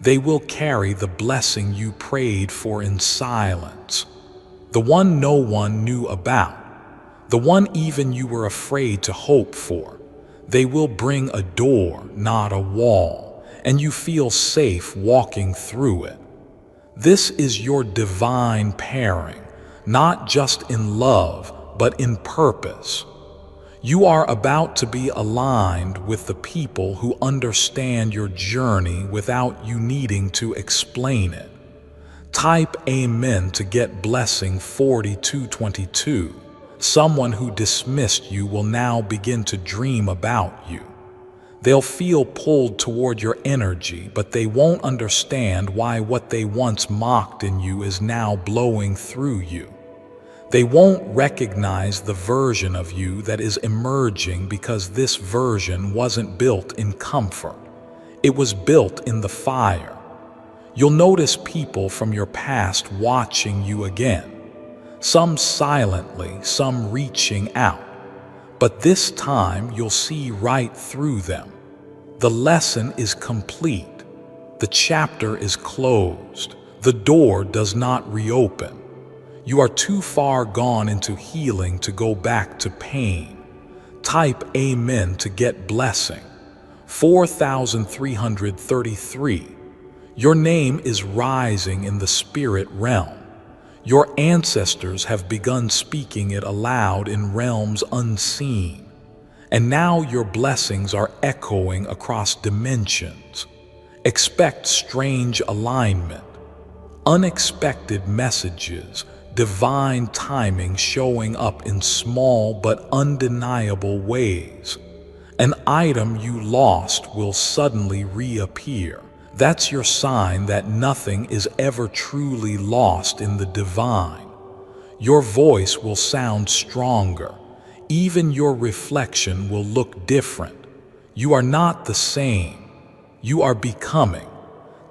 They will carry the blessing you prayed for in silence. The one no one knew about. The one even you were afraid to hope for. They will bring a door, not a wall, and you feel safe walking through it. This is your divine pairing, not just in love, but in purpose. You are about to be aligned with the people who understand your journey without you needing to explain it. Type Amen to get blessing 4222. Someone who dismissed you will now begin to dream about you. They'll feel pulled toward your energy, but they won't understand why what they once mocked in you is now blowing through you. They won't recognize the version of you that is emerging because this version wasn't built in comfort. It was built in the fire. You'll notice people from your past watching you again. Some silently, some reaching out. But this time you'll see right through them. The lesson is complete. The chapter is closed. The door does not reopen. You are too far gone into healing to go back to pain. Type Amen to get blessing. 4333. Your name is rising in the spirit realm. Your ancestors have begun speaking it aloud in realms unseen. And now your blessings are echoing across dimensions. Expect strange alignment, unexpected messages, divine timing showing up in small but undeniable ways. An item you lost will suddenly reappear. That's your sign that nothing is ever truly lost in the divine. Your voice will sound stronger. Even your reflection will look different. You are not the same. You are becoming.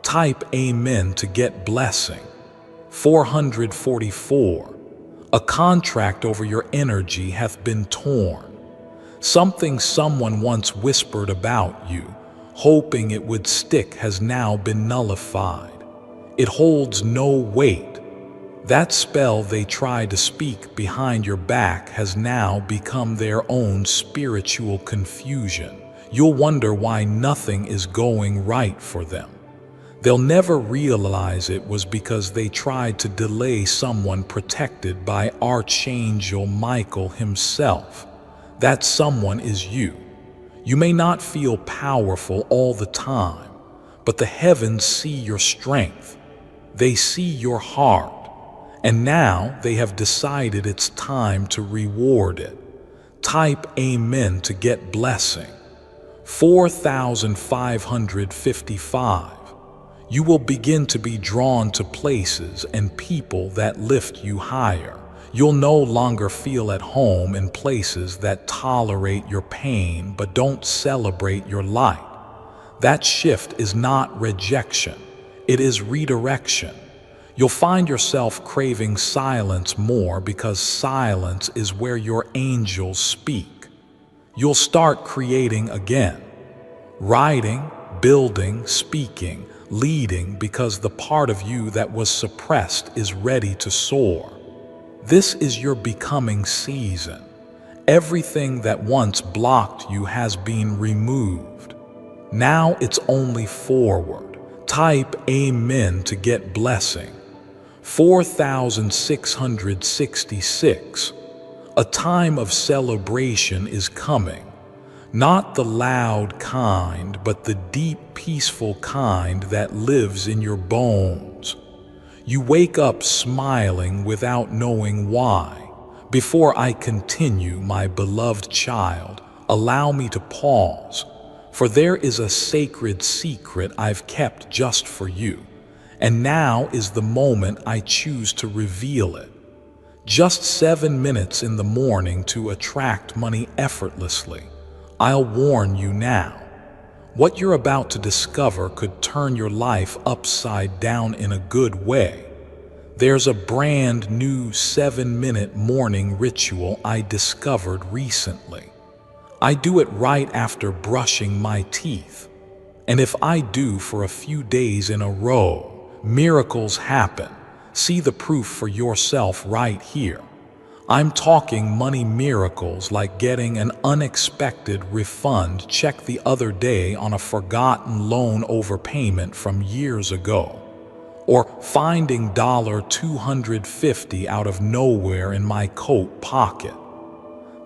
Type Amen to get blessing. 444. A contract over your energy hath been torn. Something someone once whispered about you, hoping it would stick, has now been nullified. It holds no weight. That spell they tried to speak behind your back has now become their own spiritual confusion. You'll wonder why nothing is going right for them. They'll never realize it was because they tried to delay someone protected by Archangel Michael himself. That someone is you. You may not feel powerful all the time, but the heavens see your strength. They see your heart. And now they have decided it's time to reward it. Type Amen to get blessing. 4555. You will begin to be drawn to places and people that lift you higher. You'll no longer feel at home in places that tolerate your pain but don't celebrate your light. That shift is not rejection, it is redirection. You'll find yourself craving silence more because silence is where your angels speak. You'll start creating again, writing, building, speaking, leading, because the part of you that was suppressed is ready to soar. This is your becoming season. Everything that once blocked you has been removed. Now it's only forward. Type Amen to get blessing. 4666. A time of celebration is coming. Not the loud kind, but the deep, peaceful kind that lives in your bones. You wake up smiling without knowing why. Before I continue, my beloved child, allow me to pause, for there is a sacred secret I've kept just for you, and now is the moment I choose to reveal it. Just 7 minutes in the morning to attract money effortlessly. I'll warn you now. What you're about to discover could turn your life upside down in a good way. There's a brand new 7-minute morning ritual I discovered recently. I do it right after brushing my teeth. And if I do for a few days in a row, miracles happen. See the proof for yourself right here. I'm talking money miracles like getting an unexpected refund check the other day on a forgotten loan overpayment from years ago, or finding $250 out of nowhere in my coat pocket.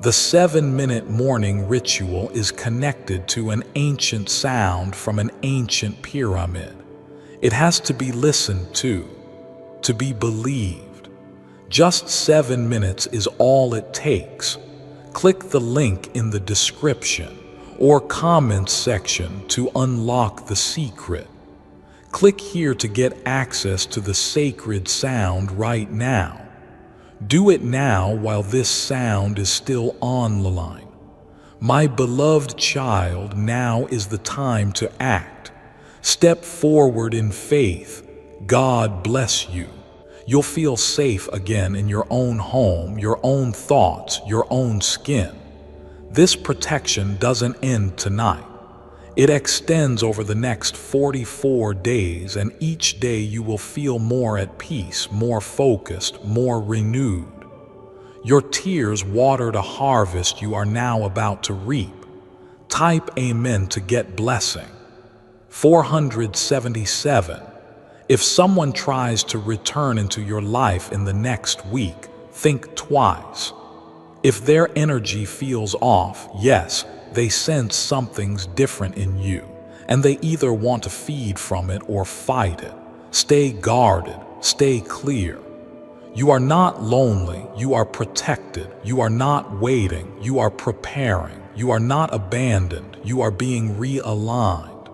The 7-minute morning ritual is connected to an ancient sound from an ancient pyramid. It has to be listened to be believed. Just 7 minutes is all it takes. Click the link in the description or comments section to unlock the secret. Click here to get access to the sacred sound right now. Do it now while this sound is still on the line. My beloved child, now is the time to act. Step forward in faith. God bless you. You'll feel safe again in your own home, your own thoughts, your own skin. This protection doesn't end tonight. It extends over the next 44 days, and each day you will feel more at peace, more focused, more renewed. Your tears watered a harvest you are now about to reap. Type Amen to get blessing. 477. If someone tries to return into your life in the next week, think twice. If their energy feels off, yes, they sense something's different in you, and they either want to feed from it or fight it. Stay guarded, stay clear. You are not lonely, you are protected. You are not waiting, you are preparing. You are not abandoned, you are being realigned.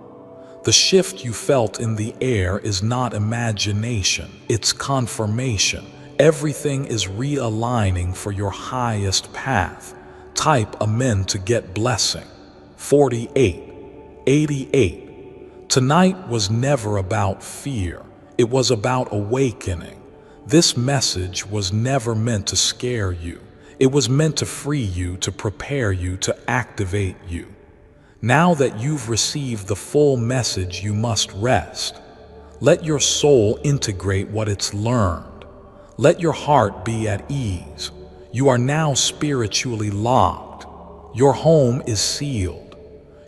The shift you felt in the air is not imagination, it's confirmation. Everything is realigning for your highest path. Type Amen to get blessing. 48. 88. Tonight was never about fear. It was about awakening. This message was never meant to scare you. It was meant to free you, to prepare you, to activate you. Now that you've received the full message, you must rest. Let your soul integrate what it's learned. Let your heart be at ease. You are now spiritually locked. Your home is sealed.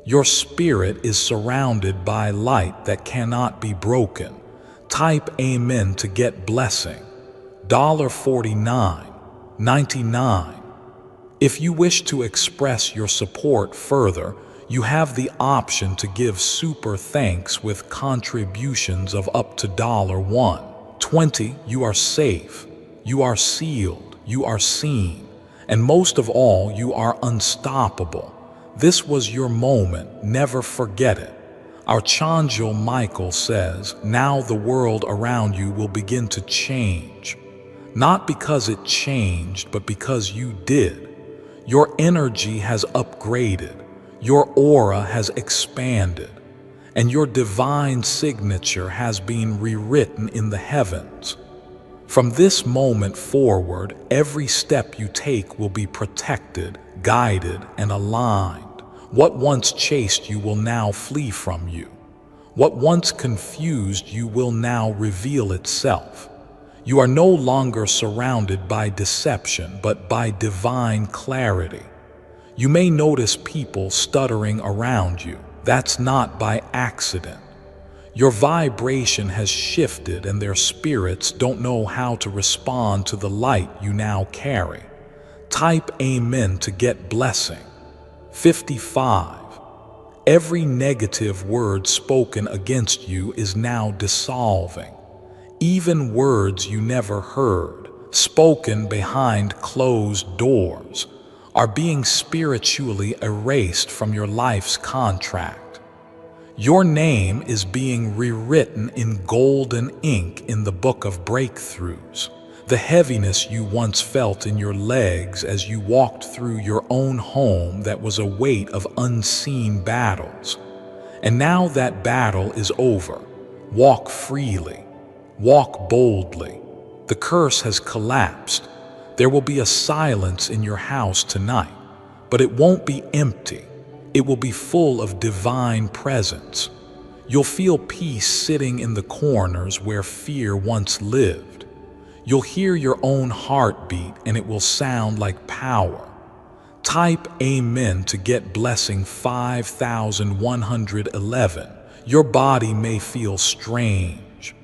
Your spirit is surrounded by light that cannot be broken. Type Amen to get blessing. $49.99. If you wish to express your support further, you have the option to give super thanks with contributions of up to $1.20. You are safe, you are sealed, you are seen, and most of all, you are unstoppable. This was your moment, never forget it. Archangel Michael says, now the world around you will begin to change. Not because it changed, but because you did. Your energy has upgraded. Your aura has expanded, and your divine signature has been rewritten in the heavens. From this moment forward, every step you take will be protected, guided, and aligned. What once chased you will now flee from you. What once confused you will now reveal itself. You are no longer surrounded by deception, but by divine clarity. You may notice people stuttering around you. That's not by accident. Your vibration has shifted and their spirits don't know how to respond to the light you now carry. Type Amen to get blessing. 55. Every negative word spoken against you is now dissolving. Even words you never heard, spoken behind closed doors, are being spiritually erased from your life's contract. Your name is being rewritten in golden ink in the book of breakthroughs. The heaviness you once felt in your legs as you walked through your own home that was a weight of unseen battles. And now that battle is over. Walk freely. Walk boldly. The curse has collapsed. There will be a silence in your house tonight, but it won't be empty. It will be full of divine presence. You'll feel peace sitting in the corners where fear once lived. You'll hear your own heartbeat and it will sound like power. Type Amen to get blessing. 5111. Your body may feel strange.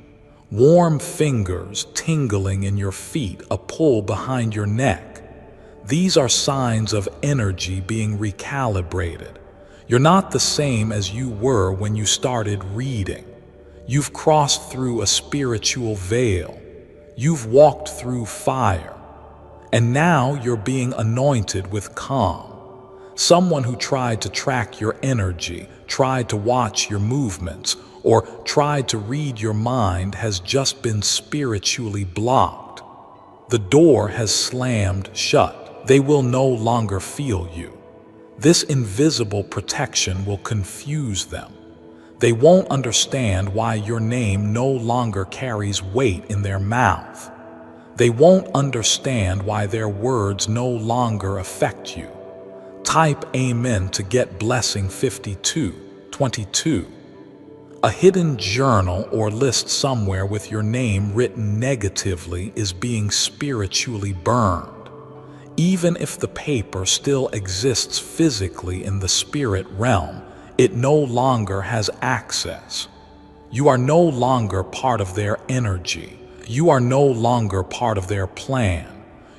Warm fingers tingling in your feet, a pull behind your neck. These are signs of energy being recalibrated. You're not the same as you were when you started reading. You've crossed through a spiritual veil. You've walked through fire. And now you're being anointed with calm. Someone who tried to track your energy, tried to watch your movements, or tried to read your mind has just been spiritually blocked. The door has slammed shut. They will no longer feel you. This invisible protection will confuse them. They won't understand why your name no longer carries weight in their mouth. They won't understand why their words no longer affect you. Type Amen to get blessing 5222. A hidden journal or list somewhere with your name written negatively is being spiritually burned. Even if the paper still exists physically in the spirit realm, it no longer has access. You are no longer part of their energy. You are no longer part of their plan.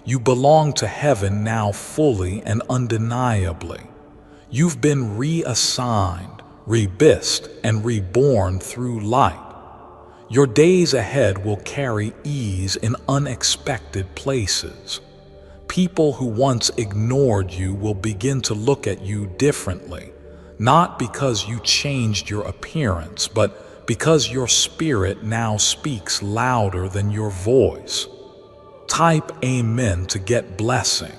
You belong to heaven now fully and undeniably. You've been reassigned, rebirthed, and reborn through light. Your days ahead will carry ease in unexpected places. People who once ignored you will begin to look at you differently, not because you changed your appearance, but because your spirit now speaks louder than your voice. Type Amen to get blessing.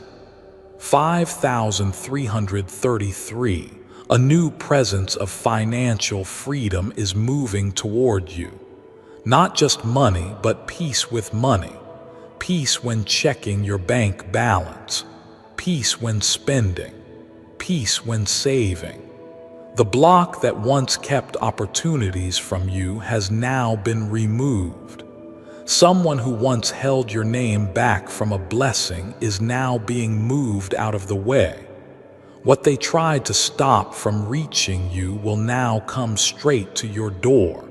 5333. A new presence of financial freedom is moving toward you. Not just money, but peace with money. Peace when checking your bank balance. Peace when spending. Peace when saving. The block that once kept opportunities from you has now been removed. Someone who once held your name back from a blessing is now being moved out of the way. What they tried to stop from reaching you will now come straight to your door.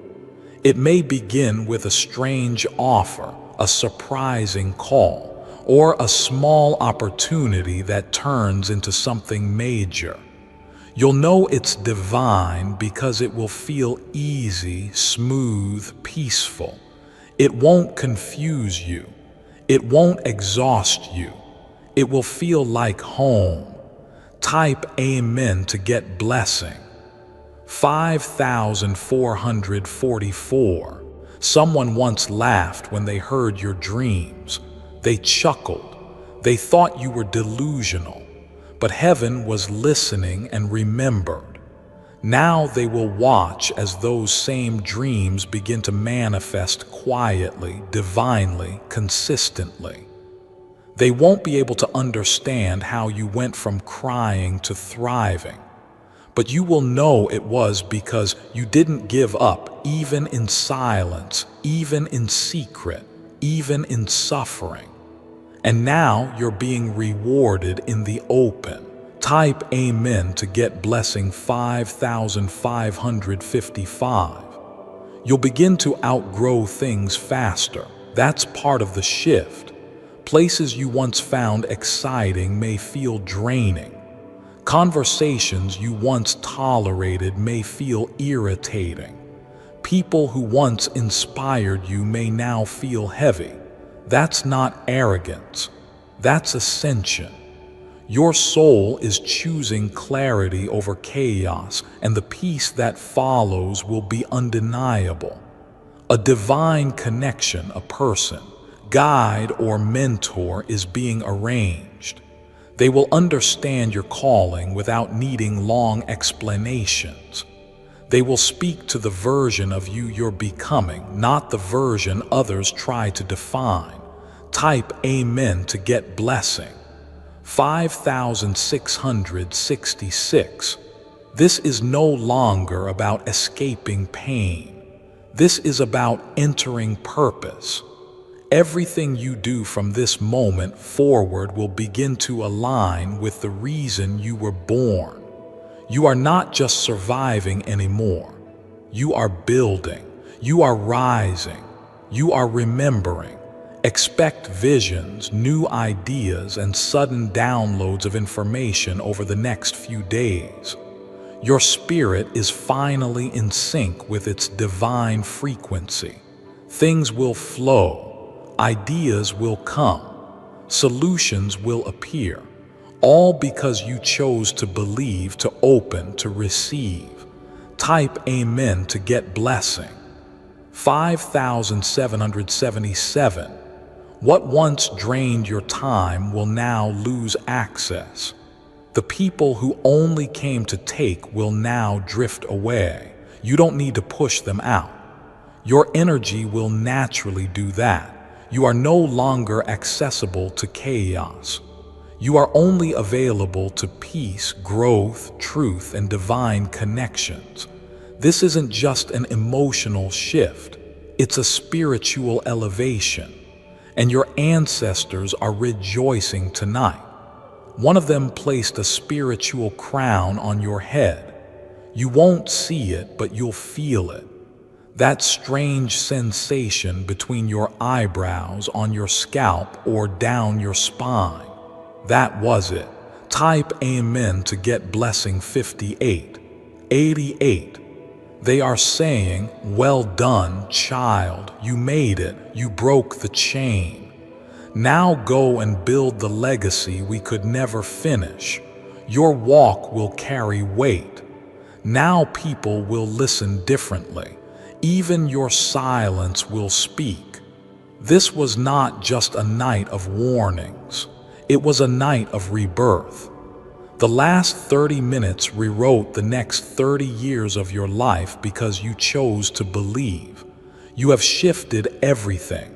It may begin with a strange offer, a surprising call, or a small opportunity that turns into something major. You'll know it's divine because it will feel easy, smooth, peaceful. It won't confuse you. It won't exhaust you. It will feel like home. Type Amen to get blessing. 5444. Someone once laughed when they heard your dreams. They chuckled. They thought you were delusional. But heaven was listening and remembered. Now they will watch as those same dreams begin to manifest quietly, divinely, consistently. They won't be able to understand how you went from crying to thriving, but you will know it was because you didn't give up, even in silence, even in secret, even in suffering. And now you're being rewarded in the open. Type Amen to get blessing 5555. You'll begin to outgrow things faster. That's part of the shift. Places you once found exciting may feel draining. Conversations you once tolerated may feel irritating. People who once inspired you may now feel heavy. That's not arrogance. That's ascension. Your soul is choosing clarity over chaos, and the peace that follows will be undeniable. A divine connection, a person, guide, or mentor is being arranged. They will understand your calling without needing long explanations. They will speak to the version of you you're becoming, not the version others try to define. Type Amen to get blessing. 5666. This is no longer about escaping pain. This is about entering purpose. Everything you do from this moment forward will begin to align with the reason you were born. You are not just surviving anymore. You are building. You are rising. You are remembering. Expect visions, new ideas, and sudden downloads of information over the next few days. Your spirit is finally in sync with its divine frequency. Things will flow. Ideas will come. Solutions will appear. All because you chose to believe, to open, to receive. Type Amen to get blessing. 5777. What once drained your time will now lose access. The people who only came to take will now drift away. You don't need to push them out. Your energy will naturally do that. You are no longer accessible to chaos. You are only available to peace, growth, truth, and divine connections. This isn't just an emotional shift, it's a spiritual elevation, and your ancestors are rejoicing tonight. One of them placed a spiritual crown on your head. You won't see it, but you'll feel it. That strange sensation between your eyebrows, on your scalp, or down your spine. That was it. Type Amen to get blessing 58. 88. They are saying, well done, child, you made it, you broke the chain. Now go and build the legacy we could never finish. Your walk will carry weight. Now people will listen differently. Even your silence will speak. This was not just a night of warnings. It was a night of rebirth. The last 30 minutes rewrote the next 30 years of your life because you chose to believe. You have shifted everything.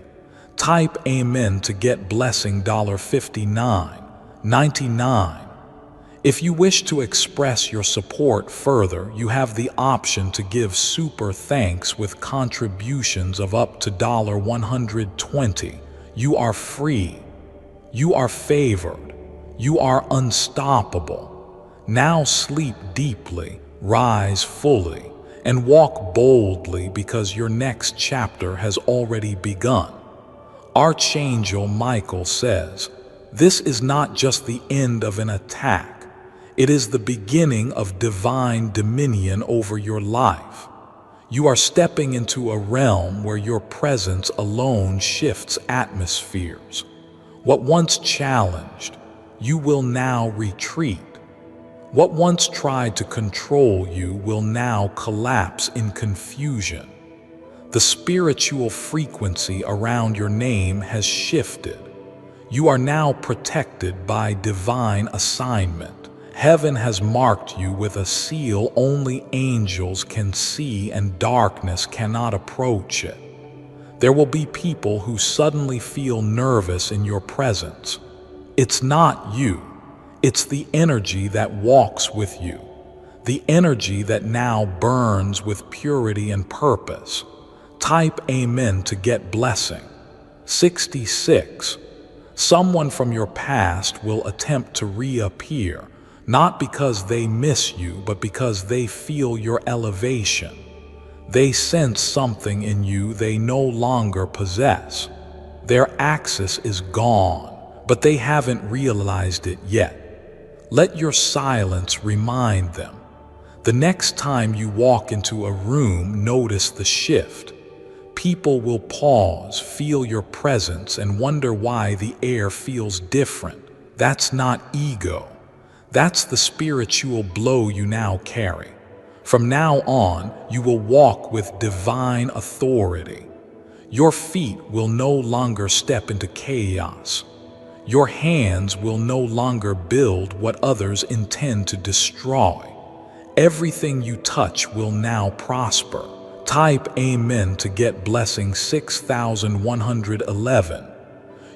Type Amen to get blessing $59.99. If you wish to express your support further, you have the option to give super thanks with contributions of up to $120. You are free. You are favored. You are unstoppable. Now sleep deeply, rise fully, and walk boldly because your next chapter has already begun. Archangel Michael says, this is not just the end of an attack. It is the beginning of divine dominion over your life. You are stepping into a realm where your presence alone shifts atmospheres. What once challenged, you will now retreat. What once tried to control you will now collapse in confusion. The spiritual frequency around your name has shifted. You are now protected by divine assignment. Heaven has marked you with a seal only angels can see and darkness cannot approach it. There will be people who suddenly feel nervous in your presence. It's not you. It's the energy that walks with you. The energy that now burns with purity and purpose. Type Amen to get blessing. 66. Someone from your past will attempt to reappear. Not because they miss you, but because they feel your elevation. They sense something in you they no longer possess. Their access is gone, but they haven't realized it yet. Let your silence remind them. The next time you walk into a room, notice the shift. People will pause, feel your presence, and wonder why the air feels different. That's not ego. That's the spiritual blow you now carry. From now on, you will walk with divine authority. Your feet will no longer step into chaos. Your hands will no longer build what others intend to destroy. Everything you touch will now prosper. Type Amen to get blessing 6111.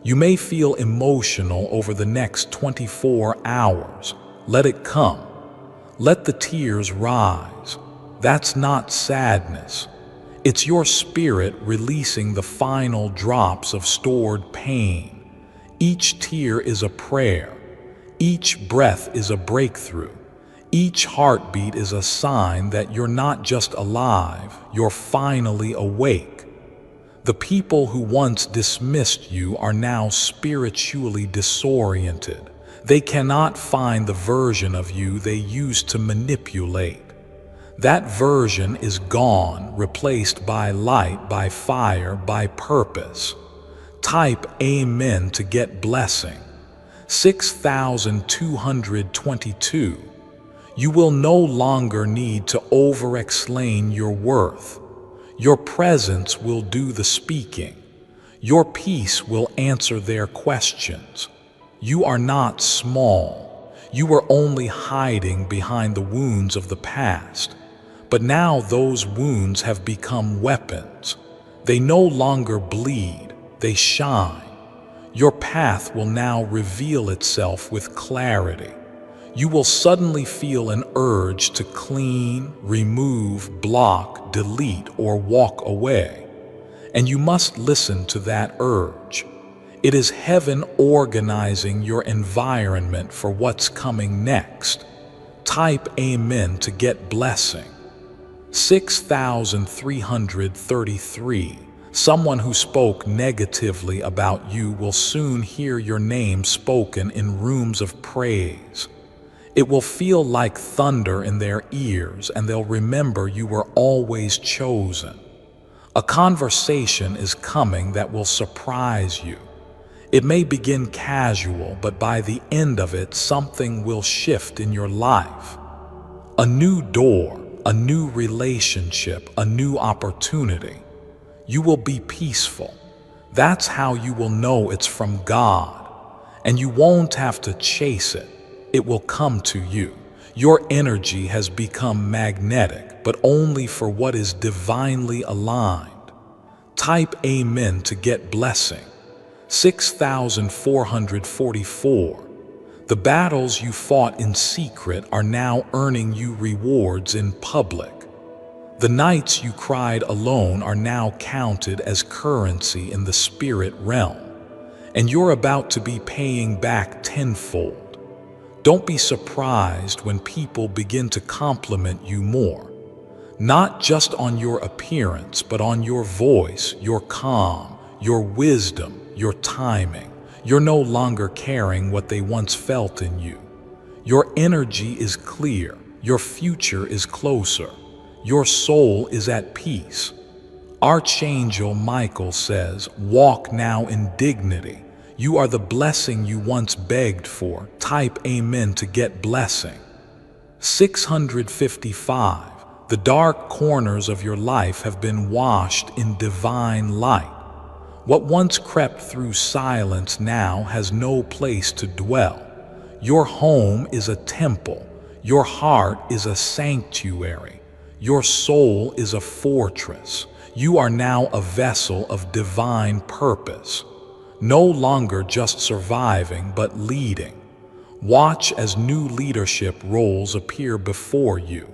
You may feel emotional over the next 24 hours. Let it come. Let the tears rise. That's not sadness. It's your spirit releasing the final drops of stored pain. Each tear is a prayer. Each breath is a breakthrough. Each heartbeat is a sign that you're not just alive, you're finally awake. The people who once dismissed you are now spiritually disoriented. They cannot find the version of you they used to manipulate. That version is gone, replaced by light, by fire, by purpose. Type Amen to get blessing. 6222. You will no longer need to over-explain your worth. Your presence will do the speaking. Your peace will answer their questions. You are not small. You were only hiding behind the wounds of the past. But now those wounds have become weapons. They no longer bleed, they shine. Your path will now reveal itself with clarity. You will suddenly feel an urge to clean, remove, block, delete, or walk away. And you must listen to that urge. It is heaven organizing your environment for what's coming next. Type Amen to get blessing. 6333. Someone who spoke negatively about you will soon hear your name spoken in rooms of praise. It will feel like thunder in their ears, and they'll remember you were always chosen. A conversation is coming that will surprise you. It may begin casual, but by the end of it, something will shift in your life. A new door, a new relationship, a new opportunity. You will be peaceful. That's how you will know it's from God. And you won't have to chase it. It will come to you. Your energy has become magnetic, but only for what is divinely aligned. Type Amen to get blessing. 6444. The battles you fought in secret are now earning you rewards in public. The nights you cried alone are now counted as currency in the spirit realm, and you're about to be paying back tenfold. Don't be surprised when people begin to compliment you more, not just on your appearance, but on your voice, your calm, your wisdom, your timing. You're no longer carrying what they once felt in you. Your energy is clear. Your future is closer. Your soul is at peace. Archangel Michael says, walk now in dignity. You are the blessing you once begged for. Type Amen to get blessing. 655. The dark corners of your life have been washed in divine light. What once crept through silence now has no place to dwell. Your home is a temple. Your heart is a sanctuary. Your soul is a fortress. You are now a vessel of divine purpose. No longer just surviving, but leading. Watch as new leadership roles appear before you.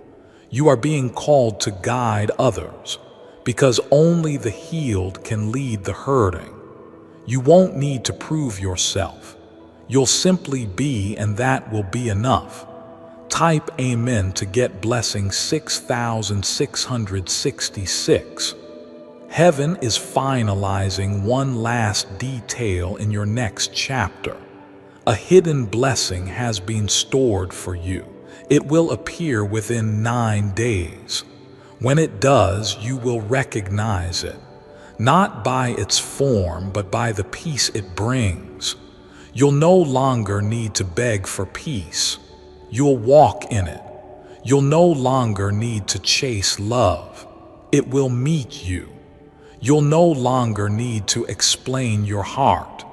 You are being called to guide others, because only the healed can lead the hurting. You won't need to prove yourself. You'll simply be, and that will be enough. Type Amen to get blessing. 6666. Heaven is finalizing one last detail in your next chapter. A hidden blessing has been stored for you. It will appear within 9 days. When it does, you will recognize it, not by its form, but by the peace it brings. You'll no longer need to beg for peace. You'll walk in it. You'll no longer need to chase love. It will meet you. You'll no longer need to explain your heart.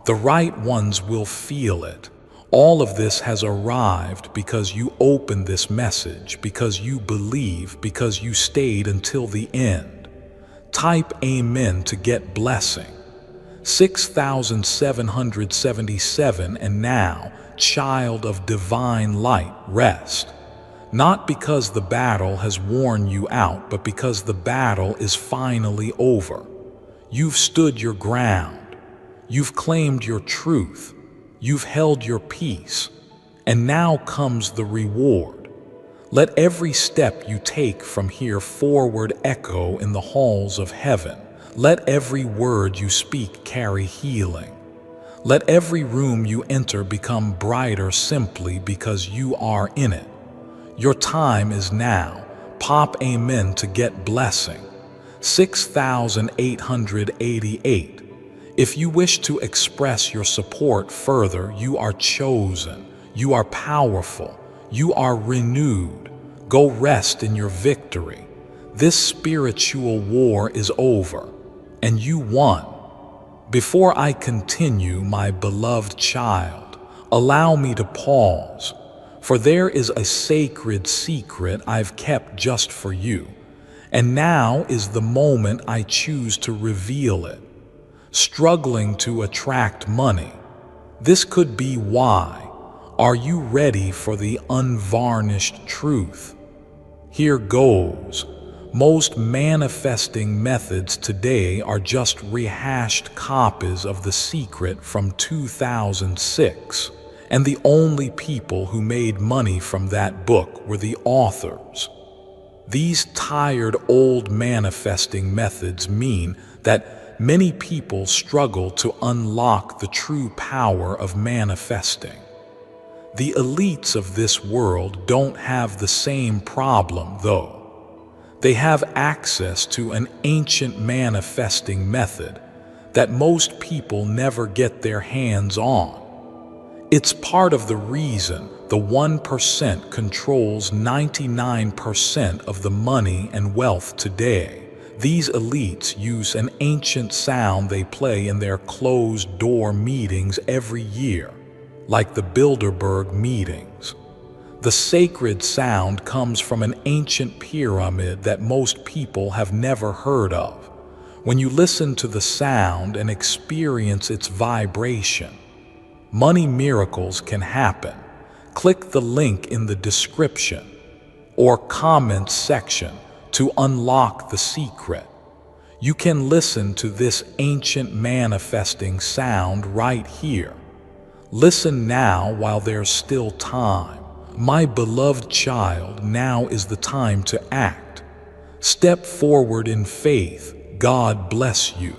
The right ones will feel it. All of this has arrived because you opened this message, because you believe, because you stayed until the end. Type Amen to get blessing. 6777. And now, child of divine light, rest. Not because the battle has worn you out, but because the battle is finally over. You've stood your ground. You've claimed your truth. You've held your peace. And now comes the reward. Let every step you take from here forward echo in the halls of heaven. Let every word you speak carry healing. Let every room you enter become brighter simply because you are in it. Your time is now. Pop Amen to get blessing. 6888. If you wish to express your support further, you are chosen. You are powerful. You are renewed. Go rest in your victory. This spiritual war is over, and you won. Before I continue, my beloved child, allow me to pause, for there is a sacred secret I've kept just for you, and now is the moment I choose to reveal it. struggling to attract money. This could be why. Are you ready for the unvarnished truth? Here goes. Most manifesting methods today are just rehashed copies of The Secret from 2006, and the only people who made money from that book were the authors. These tired old manifesting methods mean that many people struggle to unlock the true power of manifesting. The elites of this world don't have the same problem, though. They have access to an ancient manifesting method that most people never get their hands on. It's part of the reason the 1% controls 99% of the money and wealth today. These elites use an ancient sound they play in their closed-door meetings every year, like the Bilderberg meetings. The sacred sound comes from an ancient pyramid that most people have never heard of. When you listen to the sound and experience its vibration, money miracles can happen. Click the link in the description or comments section to unlock the secret. You can listen to this ancient manifesting sound right here. Listen now while there's still time. My beloved child, now is the time to act. Step forward in faith. God bless you.